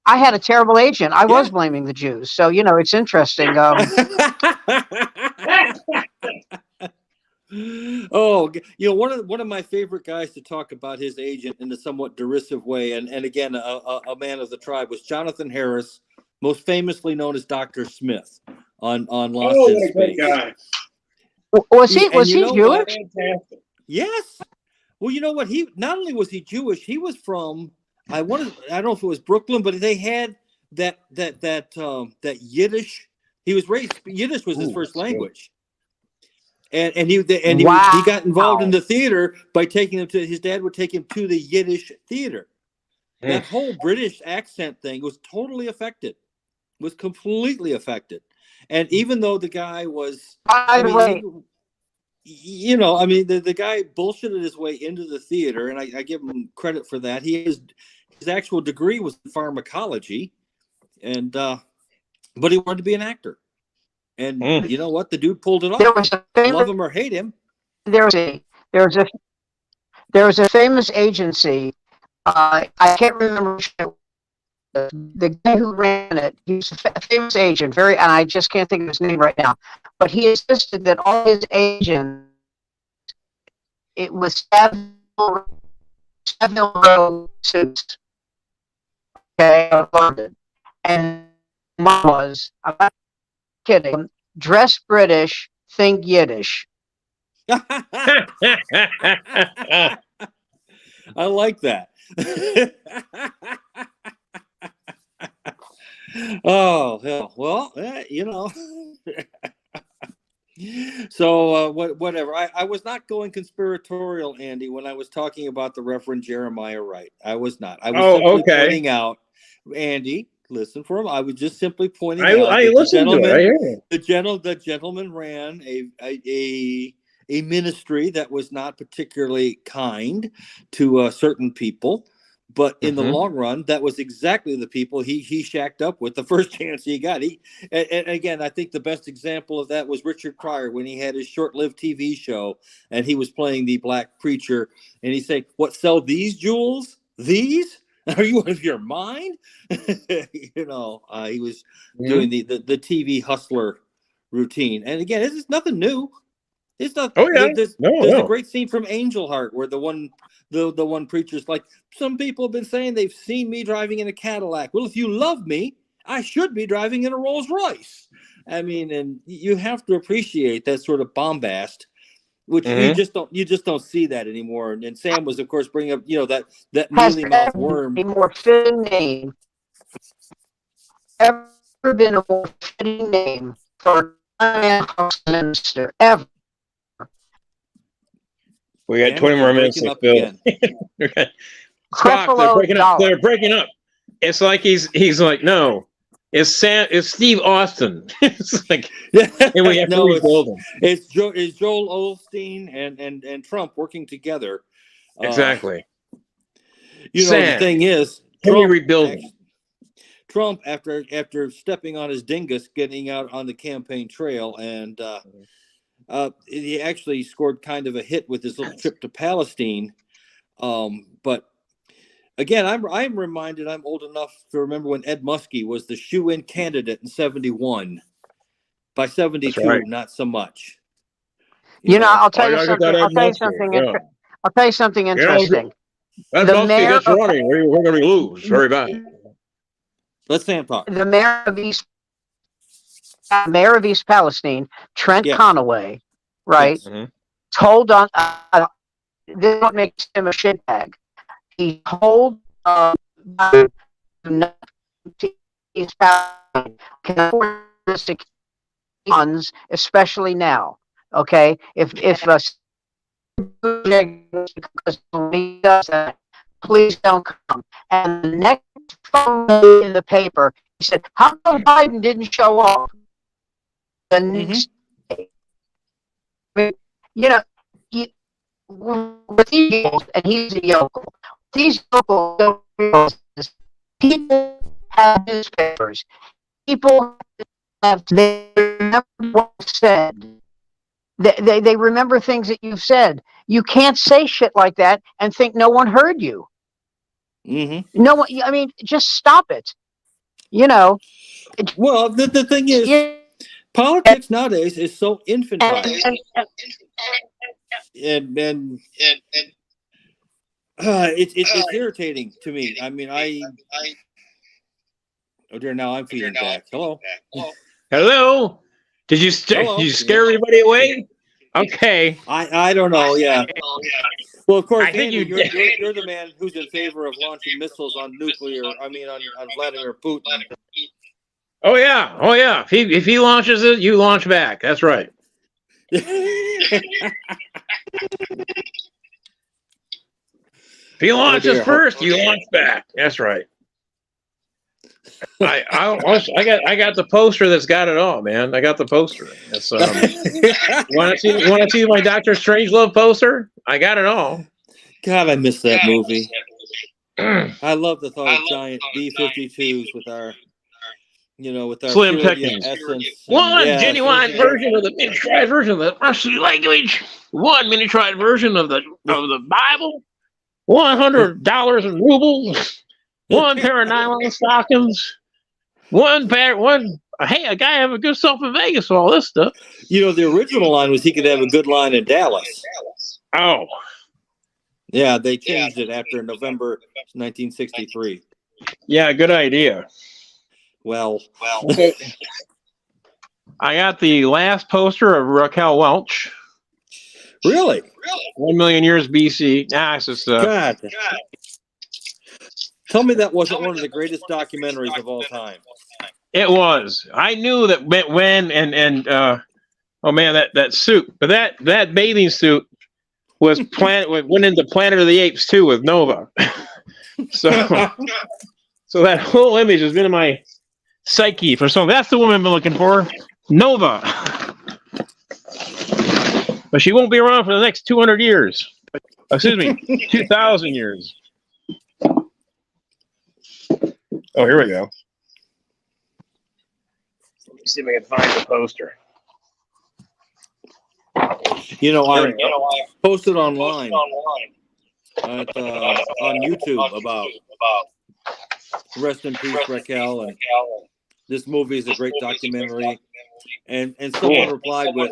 Speaker 3: I had a terrible agent. I was blaming the Jews. So it's interesting.
Speaker 1: Oh, one of my favorite guys to talk about his agent in a somewhat derisive way, and again, a man of the tribe, was Jonathan Harris, most famously known as Dr. Smith on Lost in Space.
Speaker 3: Was he Jewish?
Speaker 1: Yes. Well, you know what? He not only was he Jewish, he was from I don't know if it was Brooklyn, but they had that Yiddish. He was raised Yiddish was his first language. And he got involved in the theater by taking him to his dad would take him to the Yiddish theater. That whole British accent thing was totally affected, was completely affected. And even though the guy was, the guy bullshitted his way into the theater, and I give him credit for that. His actual degree was in pharmacology, and but he wanted to be an actor. And you know what? The dude pulled it off. Love him or hate him.
Speaker 3: There was a famous agency. I can't remember the guy who ran it. He was a famous agent, and I just can't think of his name right now. But he insisted that all his agents, it was Savile Row suits. Okay, London, and mine was. I'm not kidding. Dress British, think Yiddish.
Speaker 1: I like that. Oh hell! Well, So whatever. I was not going conspiratorial, Andy, when I was talking about the Reverend Jeremiah Wright. I was not. I was simply pointing out, Andy. Listen for him. I was just simply pointing out
Speaker 2: I
Speaker 1: that
Speaker 2: listened to it. I hear you.
Speaker 1: the gentleman ran a ministry that was not particularly kind to certain people. But in the long run, that was exactly the people he shacked up with the first chance he got. And again, I think the best example of that was Richard Pryor when he had his short-lived TV show and he was playing the black preacher, and he said, "What, sell these jewels? These? Are you out of your mind?" He was doing the TV hustler routine. And again, this is nothing new. It's not.
Speaker 2: Oh yeah.
Speaker 1: There's a great scene from Angel Heart where the one preacher's like, "Some people have been saying they've seen me driving in a Cadillac. Well, if you love me, I should be driving in a Rolls Royce." I mean, and you have to appreciate that sort of bombast, which you just don't see that anymore. And Sam was, of course, bringing up that mealy mouth worm.
Speaker 3: A more fitting name ever been a more fitting name for a minister ever.
Speaker 2: We got 20 more minutes to fill. Spock, they're breaking up. It's like he's like, no, it's Steve Austin. It's like, and we have to rebuild him.
Speaker 1: It's Joel Osteen and Trump working together.
Speaker 2: Exactly.
Speaker 1: The thing is,
Speaker 2: can we rebuild him?
Speaker 1: Trump, after stepping on his dingus, getting out on the campaign trail, and he actually scored kind of a hit with his little trip to Palestine. But again, I'm reminded, I'm old enough to remember when Ed Muskie was the shoe-in candidate in 71. By 72, not so much.
Speaker 3: I'll tell you something. I'll tell you something interesting.
Speaker 2: That Muskie gets running. We're going to lose very bad.
Speaker 1: Let Sam talk.
Speaker 3: The mayor of East Palestine, Trent Conaway, right, told on this is what makes him a shitbag. He told East Palestine can afford this funds, especially now. Okay, if because he does that, please don't come. And the next phone in the paper, he said, "How come Biden didn't show up?" The next day, with these yokels, and he's a yokel. These yokels don't realize this. People have newspapers. People they remember what you said. They remember things that you've said. You can't say shit like that and think no one heard you. No one. I mean, just stop it. Well,
Speaker 1: the thing is, politics nowadays is so infantile, and it's irritating to me. I mean, oh dear, now I'm feeding back. Hello.
Speaker 2: Hello. Did you scare everybody away? Okay.
Speaker 1: I don't know. Yeah. Well, of course, Andy, you're the man who's in favor of launching missiles on on Vladimir Putin.
Speaker 2: Oh yeah. If he launches it, you launch back. That's right. If he launches first, you launch back. That's right. I got the poster that's got it all, man. I got the poster. It's, want to see my Doctor Strangelove poster? I got it all.
Speaker 1: God, I miss that movie. I love the thought of giant B-52s with our
Speaker 2: slim pickings. One genuine version of the miniaturized version of the Russian language. One miniaturized version of the Bible. $100 in rubles. One pair of nylon stockings. Hey, a guy have a good self in Vegas for all this stuff.
Speaker 1: The original line was he could have a good line in Dallas.
Speaker 2: Oh.
Speaker 1: Yeah, they changed it after November 1963.
Speaker 2: Yeah, good idea.
Speaker 1: Well.
Speaker 2: I got the last poster of Raquel Welch.
Speaker 1: Really?
Speaker 2: 1 million years BC. It's just
Speaker 1: God. Tell me that wasn't one of the greatest documentaries of all time.
Speaker 2: It was. I knew that when Oh man, that suit, but that bathing suit went into Planet of the Apes too with Nova. So that whole image has been in my psyche for so. That's the woman I've been looking for, Nova. But she won't be around for the next 200 years. Excuse me, 2,000 years. Oh, here we go. Let me see if I can find the poster.
Speaker 1: You know, I posted online on YouTube about Rest in Peace, Raquel, and this movie is a great documentary. And someone replied with,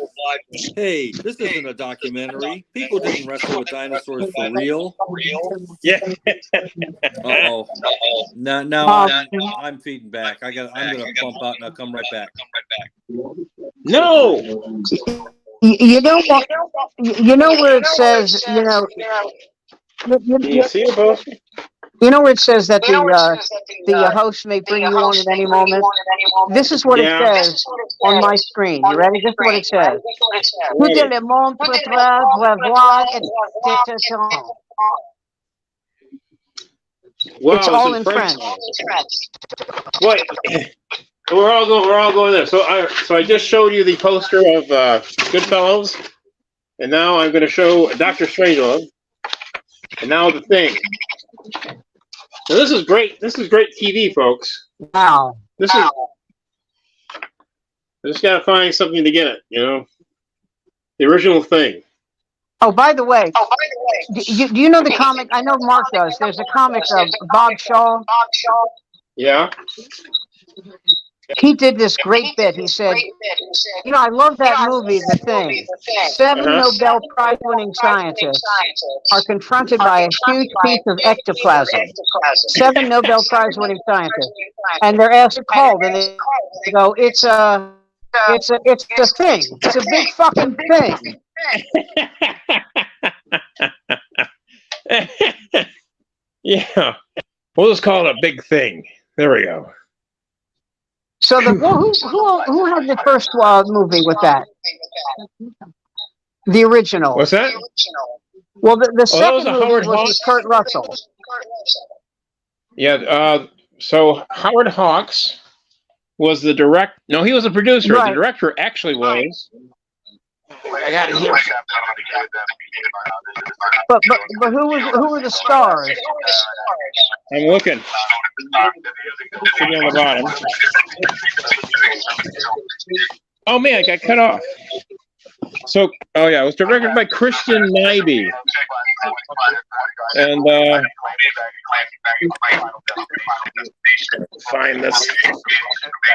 Speaker 1: "Hey, this isn't a documentary. People didn't wrestle with dinosaurs for real."
Speaker 2: Yeah.
Speaker 1: Uh-oh. Now I'm feeding back. I'm gonna bump out and I'll come right back.
Speaker 2: No.
Speaker 3: You know what? You know where it says, you know,
Speaker 2: Can you see the poster?
Speaker 3: you know where it says that the host may bring you on at any moment? This is what it says on my screen. You ready? This is what it says. Tout le monde pourra voir, etc.
Speaker 2: Wow,
Speaker 3: It's all in French.
Speaker 2: Wait, we're all going there. So I just showed you the poster of Goodfellas, and now I'm going to show Dr. Strangelove, and now The Thing. Now this is great. This is great TV, folks.
Speaker 3: Wow.
Speaker 2: I just got to find something to get it. You know, the original Thing.
Speaker 3: Oh, by the way, do you know the comic? I know Mark does. There's a comic of Bob Shaw.
Speaker 2: Yeah.
Speaker 3: He did this great bit. He said, you know, I love that movie, The Thing. 7 Nobel Prize-winning scientists are confronted by a huge piece of ectoplasm. 7 Nobel Prize-winning scientists. And they're asked to call, and they go, it's a thing. It's a big fucking thing.
Speaker 2: Yeah. We'll just call it a big thing. There we go.
Speaker 3: So who had the first movie with that? The original.
Speaker 2: What's that?
Speaker 3: Well, the second movie
Speaker 2: Howard
Speaker 3: was with Kurt Russell.
Speaker 2: Yeah. So Howard Hawks was the director. No, he was a producer.
Speaker 3: Right.
Speaker 2: The director actually was. I got it here.
Speaker 3: But who were the stars?
Speaker 2: I'm looking. Should be on the bottom. Oh man, I got cut off. So, oh yeah, it was directed by Christian Nyby. And find this.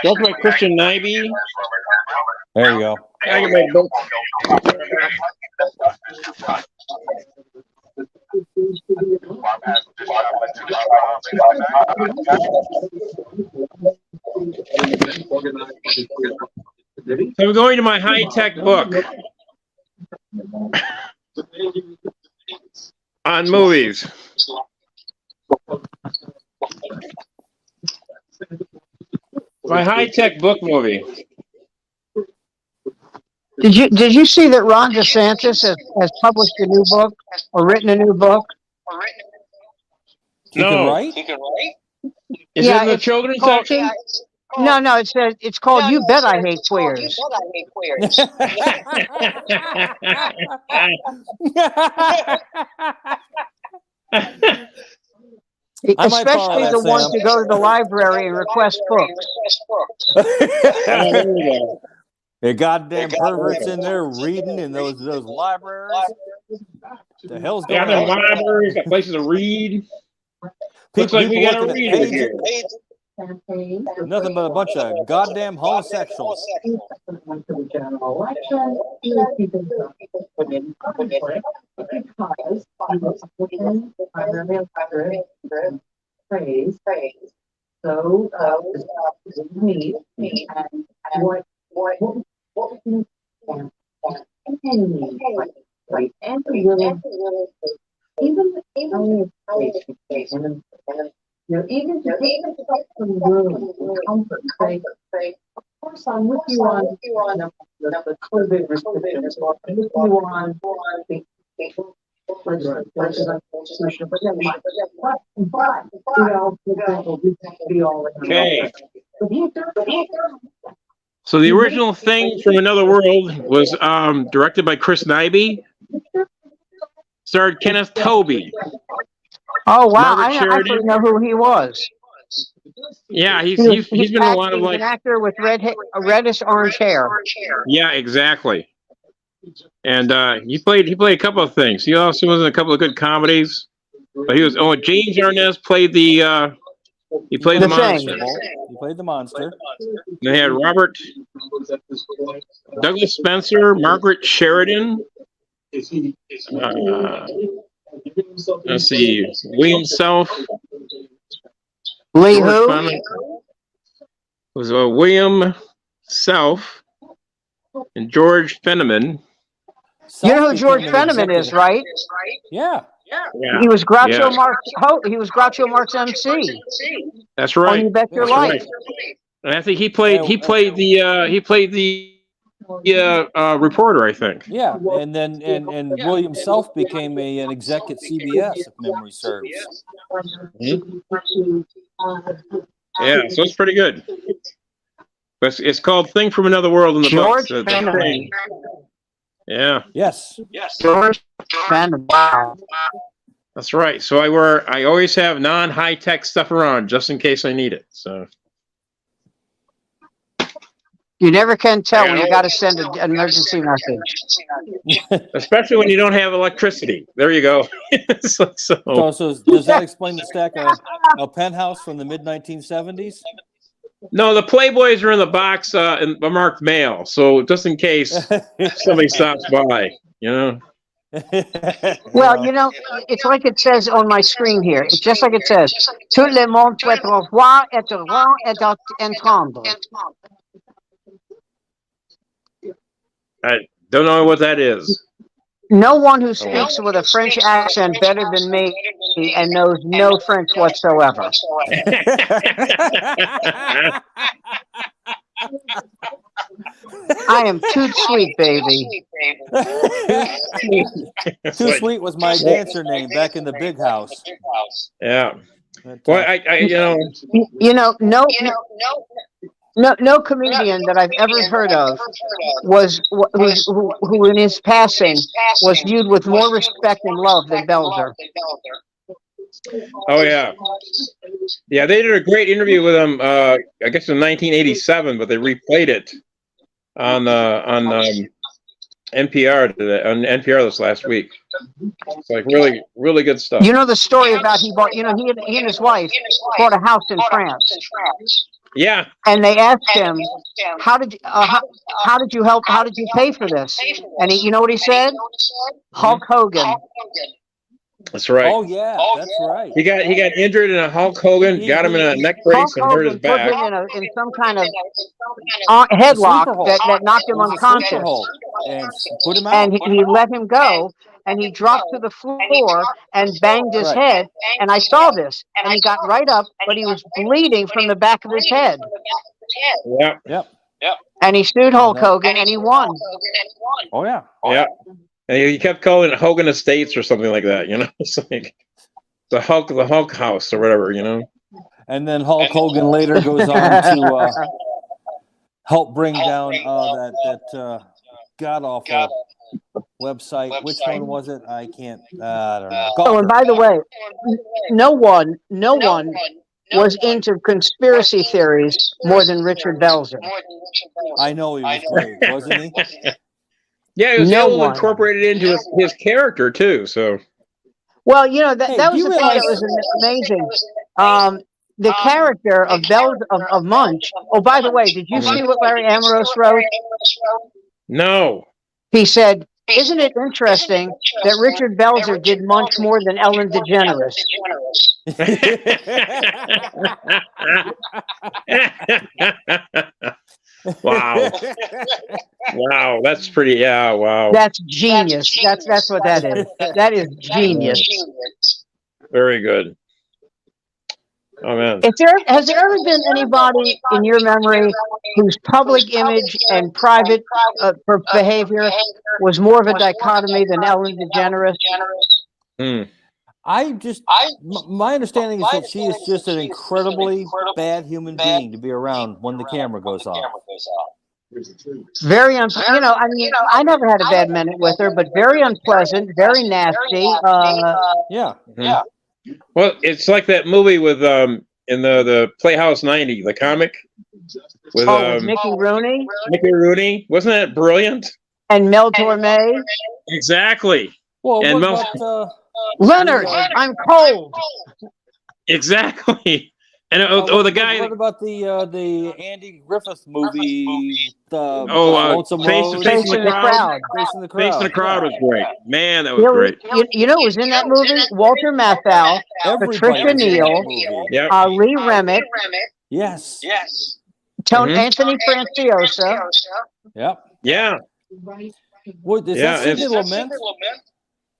Speaker 2: Directed by Christian Nyby.
Speaker 1: There you go.
Speaker 2: I can make both. So I'm going to my high-tech book on movies. My high-tech book movie.
Speaker 3: Did you see that Ron DeSantis has published a new book or written a new book?
Speaker 2: No.
Speaker 1: He can write?
Speaker 2: Is it in the children's section?
Speaker 3: No, it's called You Bet I Hate Queers. Especially the ones who go to the library and request books.
Speaker 1: The goddamn perverts in there reading in those libraries. The hell's going on?
Speaker 2: Yeah, libraries, got places to read. Looks like we got a reader here.
Speaker 1: Nothing but a bunch of goddamn homosexuals.
Speaker 4: Even to take some room, comfort, course, I'm with you on the COVID restrictions. I'm with you on the constitution, but never mind. But you know, we be all
Speaker 2: Okay. So the original Thing from Another World was directed by Chris Nyby, starred Kenneth Tobey.
Speaker 3: Oh wow,
Speaker 2: Margaret
Speaker 3: I
Speaker 2: Sheridan.
Speaker 3: know who he was.
Speaker 2: Yeah, he's been in a lot of
Speaker 3: He's an actor with reddish orange hair.
Speaker 2: Yeah, exactly. And he played a couple of things. He also was in a couple of good comedies. But he was James Arness played the monster.
Speaker 5: He played the monster.
Speaker 2: They had Robert Douglas Spencer, Margaret Sheridan. Let's see, William Self.
Speaker 3: Lee who?
Speaker 2: Was William Self and George Fenneman.
Speaker 3: You know who George Fenneman is, right?
Speaker 5: Yeah.
Speaker 3: He was Groucho Marx. He was Groucho Marx MC.
Speaker 2: That's right.
Speaker 3: On You Bet Your
Speaker 2: That's
Speaker 3: Life.
Speaker 2: right. And I think he played the reporter, I think.
Speaker 5: Yeah, and then and William Self became an exec at CBS, if memory serves.
Speaker 2: Mm-hmm. Yeah, so it's pretty good. But it's called Thing from Another World in the
Speaker 3: George
Speaker 2: book.
Speaker 3: Fenneman.
Speaker 2: Yeah.
Speaker 5: Yes.
Speaker 3: George Fenneman. Wow.
Speaker 2: That's right. So I always have non-high-tech stuff around just in case I need it. So
Speaker 3: You never can tell when you got to send an emergency message.
Speaker 2: especially when you don't have electricity. There you go. so
Speaker 5: Does that explain the stack of a penthouse from the mid-1970s?
Speaker 2: No, the Playboys are in the box marked mail. So just in case somebody stops by, you know.
Speaker 3: Well, you know, it's like it says on my screen here. It's just like it says, tout le monde souhaite revoir et te rend et entendre.
Speaker 2: I don't know what that is.
Speaker 3: No one who speaks with a French accent better than me and knows no French whatsoever. I am too sweet, baby.
Speaker 5: Too Sweet was my dancer name back in the big house.
Speaker 2: Yeah.
Speaker 5: But,
Speaker 3: Well, no comedian that I've ever heard of who in his passing was viewed with more respect and love than Belzer.
Speaker 2: Oh yeah, yeah. They did a great interview with him. I guess in 1987, but they replayed it on NPR today, on NPR this last week. It's like really, really good stuff.
Speaker 3: You know the story about he and his wife bought a house in France.
Speaker 2: Yeah.
Speaker 3: And they asked him, how did you pay for this? And you know what he said? Hulk Hogan.
Speaker 2: That's right.
Speaker 5: Oh yeah, that's right.
Speaker 2: He got injured in a Hulk Hogan, got him in a neck brace and hurt his back.
Speaker 3: Put him in some kind of headlock that knocked him unconscious.
Speaker 5: And put him out.
Speaker 3: And he let him go, and he dropped to the floor and banged his head. And I saw this, and he got right up, but he was bleeding from the back of his head.
Speaker 2: Yep.
Speaker 3: And he sued Hulk Hogan, and he won.
Speaker 5: Oh yeah.
Speaker 2: Yeah. And he kept calling it Hogan Estates or something like that, you know. It's like the Hulk house or whatever, you know.
Speaker 5: And then Hulk Hogan later goes on to help bring down that god awful website. Which one was it? I don't know.
Speaker 3: Oh, and by the way, no one was into conspiracy theories more than Richard Belzer.
Speaker 5: I know he was great, wasn't he?
Speaker 2: Yeah, he was able to incorporate it into his character too. So,
Speaker 3: well, you know that was the thing that was amazing. The character of of Munch. Oh, by the way, did you see what Larry Ambrose wrote?
Speaker 2: No.
Speaker 3: He said, "Isn't it interesting that Richard Belzer did Munch more than Ellen DeGeneres?"
Speaker 2: Wow. Wow, that's pretty, yeah, wow.
Speaker 3: That's genius. That's what that is. That is genius.
Speaker 2: Very good. Oh man.
Speaker 3: Has there ever been anybody in your memory whose public image and private behavior was more of a dichotomy than Ellen DeGeneres?
Speaker 2: Hmm.
Speaker 5: My understanding is that she is just an incredibly bad human being to be around when the camera goes off.
Speaker 3: Very you know, I mean, I never had a bad minute with her, but very unpleasant, very nasty.
Speaker 5: Yeah.
Speaker 2: Mhm. Well, it's like that movie with in the Playhouse 90, the comic with
Speaker 3: with Mickey Rooney
Speaker 2: Mickey Rooney. Wasn't that brilliant?
Speaker 3: and Mel Torme.
Speaker 2: Exactly.
Speaker 5: Well,
Speaker 2: And
Speaker 5: what about
Speaker 3: Leonard, I'm cold.
Speaker 2: Exactly. And the guy.
Speaker 5: What about the Andy Griffith movie?
Speaker 2: Lonesome Road?
Speaker 3: Facing the Crowd.
Speaker 5: Facing the Crowd.
Speaker 2: Facing the Crowd was great. Man, that was great.
Speaker 3: You know who was in that movie? Walter Matthau, Patricia Neal, Lee Remick.
Speaker 5: Yes.
Speaker 3: Anthony Franciosa.
Speaker 5: Yep.
Speaker 2: Yeah.
Speaker 5: Is that Sidney Lumet?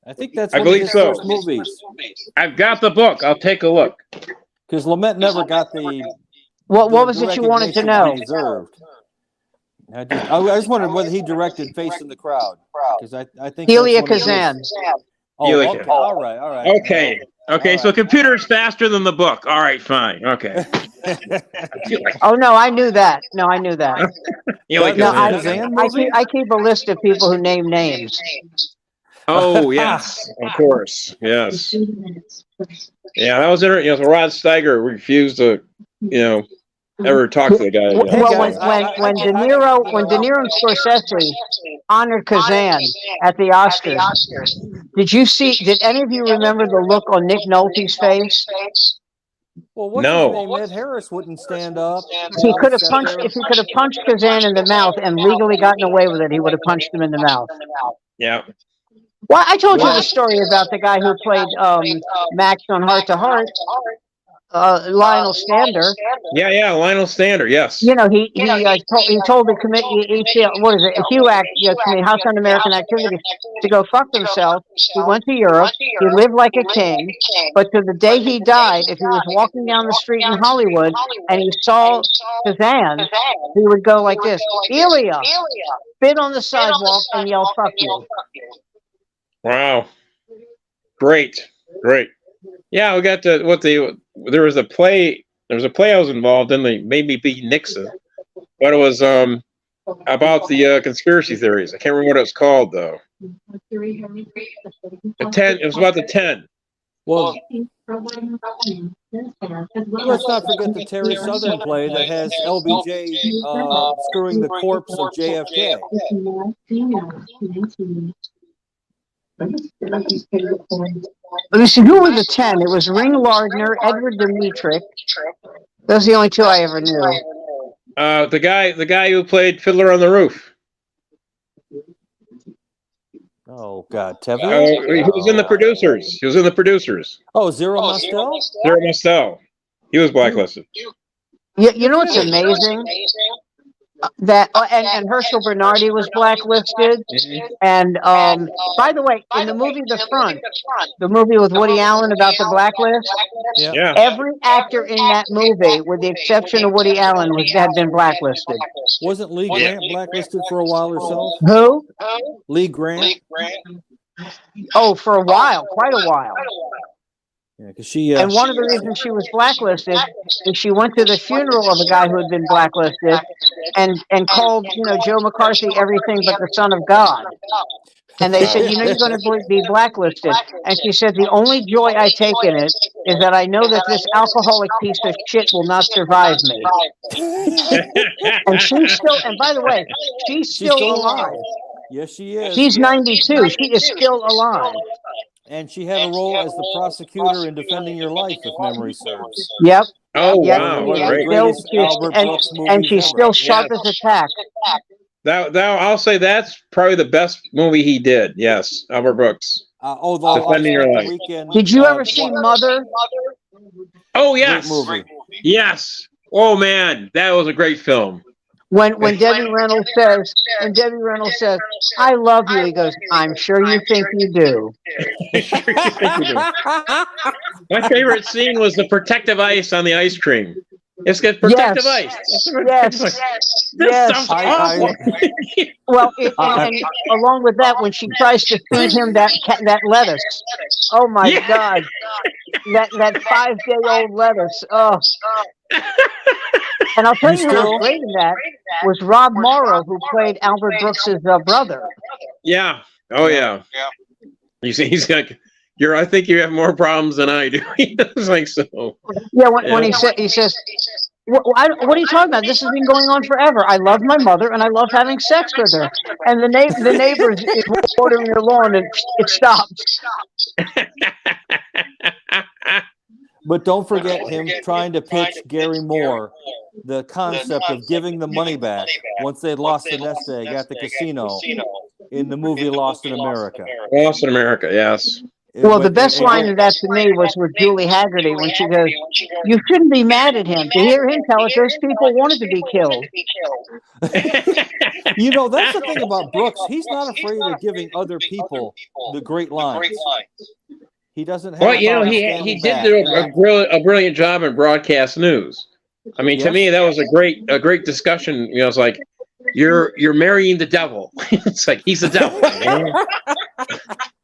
Speaker 5: I think that's one of his first movies.
Speaker 2: I've got the book. I'll take a look.
Speaker 5: Because Lumet never got the.
Speaker 3: What was it you wanted to know?
Speaker 5: He deserved. I just wondered whether he directed Facing the Crowd. Because I think
Speaker 3: Elia Kazan.
Speaker 5: Okay. All right.
Speaker 2: Okay. So computer's faster than the book. All right, fine. Okay.
Speaker 3: Oh no, I knew that. I keep a list of people who name names.
Speaker 2: Oh yes, of course, yes. Yeah, that was interesting. So Rod Steiger refused to, ever talk to the guy.
Speaker 3: When De Niro and Scorsese honored Kazan at the Oscars, did any of you remember the look on Nick Nolte's face?
Speaker 5: Well, what's his name? Ed Harris wouldn't stand up.
Speaker 3: If he could have punched Kazan in the mouth and legally gotten away with it, he would have punched him in the mouth.
Speaker 2: Yeah.
Speaker 3: Well, I told you the story about the guy who played Max on Heart to Heart, Lionel Stander.
Speaker 2: Yeah, Lionel Stander. Yes.
Speaker 3: He told the committee, what is it, HUAC, House Un-American Activities, to go fuck himself. He went to Europe. He lived like a king. But to the day he died, if he was walking down the street in Hollywood and he saw Kazan, he would go like this, Elia, spit on the sidewalk and yell, fuck you.
Speaker 2: Wow. Great. Yeah, we got there was a play I was involved in, they made me beat Nixon. But it was about the conspiracy theories. I can't remember what it was called though. It was about the 10.
Speaker 5: Well, let's not forget the Terry Southern play that has LBJ screwing the corpse of JFK.
Speaker 3: Let me see, who were the 10? It was Ring Lardner, Edward Dmytryk. Those are the only two I ever knew.
Speaker 2: The guy who played Fiddler on the Roof.
Speaker 5: Oh God, Tevye?
Speaker 2: He was in the producers.
Speaker 5: Oh, Zero Mostel?
Speaker 2: Zero Mostel. He was blacklisted.
Speaker 3: You know what's amazing? That and Herschel Bernardi was blacklisted. And by the way, in the movie The Front, the movie with Woody Allen about the blacklist, every actor in that movie, with the exception of Woody Allen, had been blacklisted.
Speaker 5: Wasn't Lee Grant blacklisted for a while herself?
Speaker 3: Who?
Speaker 5: Lee Grant.
Speaker 3: Oh, for a while, quite a while.
Speaker 5: Yeah, because she.
Speaker 3: And one of the reasons she was blacklisted is she went to the funeral of a guy who had been blacklisted, and called Joe McCarthy everything but the Son of God. And they said, you're going to be blacklisted. And she said, the only joy I take in it is that I know that this alcoholic piece of shit will not survive me. And she's still. And by the way, she's still alive.
Speaker 5: Yes, she is.
Speaker 3: She's 92. She is still alive.
Speaker 5: And she had a role as the prosecutor in Defending Your Life, if memory serves.
Speaker 3: Yep.
Speaker 2: Oh, wow.
Speaker 3: And she's still sharp as a tack.
Speaker 2: I'll say that's probably the best movie he did. Yes, Albert Brooks. Defending Your Life.
Speaker 3: Did you ever see Mother?
Speaker 2: Oh, yes. Yes. Oh, man. That was a great film.
Speaker 3: When Debbie Reynolds says, "I love you," he goes, "I'm sure you think you do."
Speaker 2: My favorite scene was the protective ice on the ice cream. It's got protective ice.
Speaker 3: Yes.
Speaker 2: Sounds awful.
Speaker 3: Well, and along with that, when she tries to feed him that lettuce, oh my God, that 5-day-old lettuce. Oh, and I'll tell you who was great in that was Rob Morrow, who played Albert Brooks's brother.
Speaker 2: Yeah. Oh yeah. You see, he's like, I think you have more problems than I do. It's like so.
Speaker 3: Yeah. When he says. What are you talking about? This has been going on forever. I love my mother, and I love having sex with her. And the neighbors is watering their lawn, and it stops.
Speaker 5: But don't forget him trying to pitch Gary Moore the concept of giving the money back once they lost the nest egg at the casino in the movie Lost in America.
Speaker 2: Lost in America, yes.
Speaker 3: Well, the best line of that to me was with Julie Haggerty when she goes, "You shouldn't be mad at him. To hear him tell us those people wanted to be killed."
Speaker 5: You know, that's the thing about Brooks. He's not afraid of giving other people the great lines. He doesn't have.
Speaker 2: Well, you know, he did do a brilliant job in broadcast news. I mean, to me, that was a great discussion. You know, it's like you're marrying the devil. It's like he's the devil.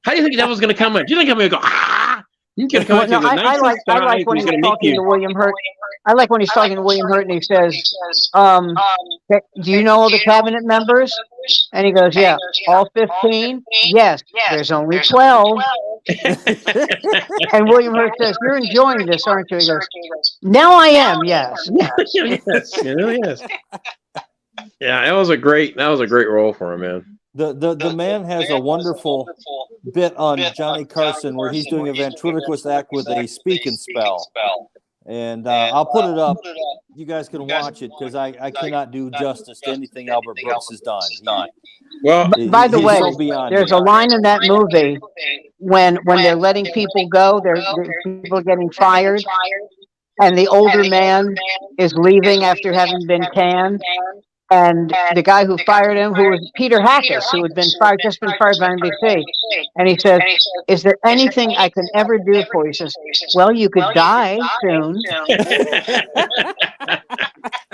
Speaker 2: How do you think the devil's going to come in? Do you think I'm going to go, ah? He's going to come in.
Speaker 3: I like when he's talking to William Hurt. I like when he's talking to William Hurt and he says, "Do you know all the cabinet members?" And he goes, "Yeah, all 15? Yes, there's only 12. And William Hurt says, "You're enjoying this, aren't you?" He goes, "Now I am, yes."
Speaker 2: Yes. Yeah, that was a great role for him, man.
Speaker 5: The man has a wonderful bit on Johnny Carson where he's doing a ventriloquist act with a speak and spell. And I'll put it up. You guys can watch it because I cannot do justice to anything Albert Brooks has done.
Speaker 3: Well, by the way, there's a line in that movie when they're letting people go, people getting fired, and the older man is leaving after having been canned. And the guy who fired him, who was Peter Hackus, who had just been fired by NBC, and he said, "Is there anything I can ever do for you?" He says, "Well, you could die soon."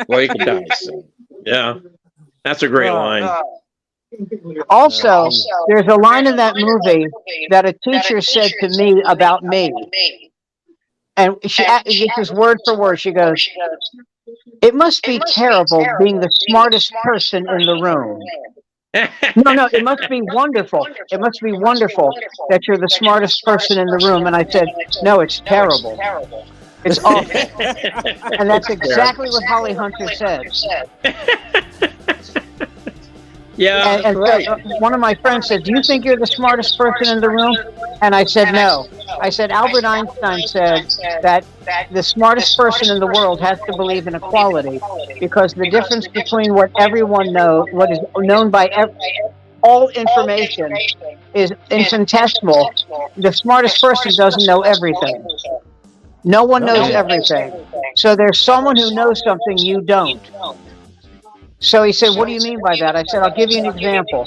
Speaker 2: Well, you could die soon. Yeah, that's a great line.
Speaker 3: Also, there's a line in that movie that a teacher said to me about me, and this is word for word. She goes, "It must be terrible being the smartest person in the room." No, it must be wonderful. It must be wonderful that you're the smartest person in the room. And I said, "No, it's terrible. It's awful." And that's exactly what Holly Hunter said.
Speaker 2: Yeah,
Speaker 3: and
Speaker 2: right.
Speaker 3: One of my friends said, "Do you think you're the smartest person in the room?" And I said, "No." I said, "Albert Einstein said that the smartest person in the world has to believe in equality because the difference between what everyone knows, what is known by all information, is infinitesimal. The smartest person doesn't know everything. No one knows everything. So there's someone who knows something you don't." So he said, "What do you mean by that?" I said, "I'll give you an example.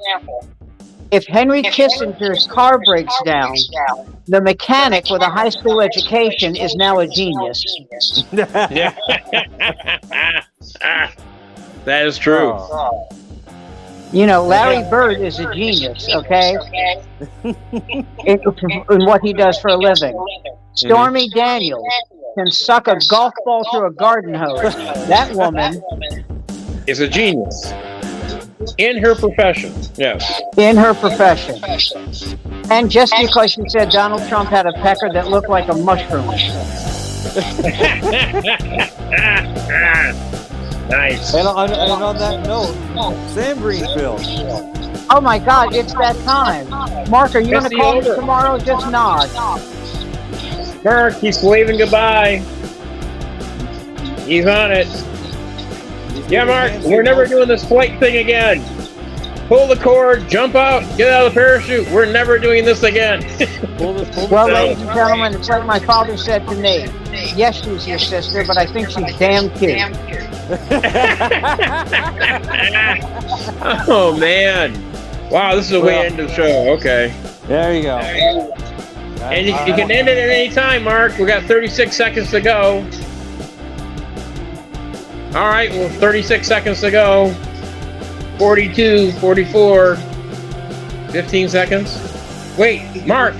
Speaker 3: If Henry Kissinger's car breaks down, the mechanic with a high school education is now a genius."
Speaker 2: Yeah. That is true.
Speaker 3: You know, Larry Bird is a genius, okay? in what he does for a living. Stormy Daniels can suck a golf ball through a garden hose. That woman
Speaker 2: is a genius. In her profession, yes.
Speaker 3: In her profession. And just because she said Donald Trump had a pecker that looked like a mushroom.
Speaker 2: Nice.
Speaker 5: And on that note, Sam Greenfield.
Speaker 3: Oh my God, it's that time. Mark, are you going to call me tomorrow? Just nod.
Speaker 2: Mark, he's waving goodbye. He's on it. Yeah, Mark, we're never doing this flight thing again. pull the cord, jump out, get out of the parachute. We're never doing this again.
Speaker 3: Well, ladies and gentlemen, it's like my father said to me. Yes, she's your sister, but I think she's damn cute.
Speaker 2: Oh, man. Wow, this is the way to end the show. Okay.
Speaker 5: There you go.
Speaker 2: And you can end it at any time, Mark. We got 36 seconds to go. All right, well, 36 seconds to go. 42, 44, 15 seconds. Wait, Mark,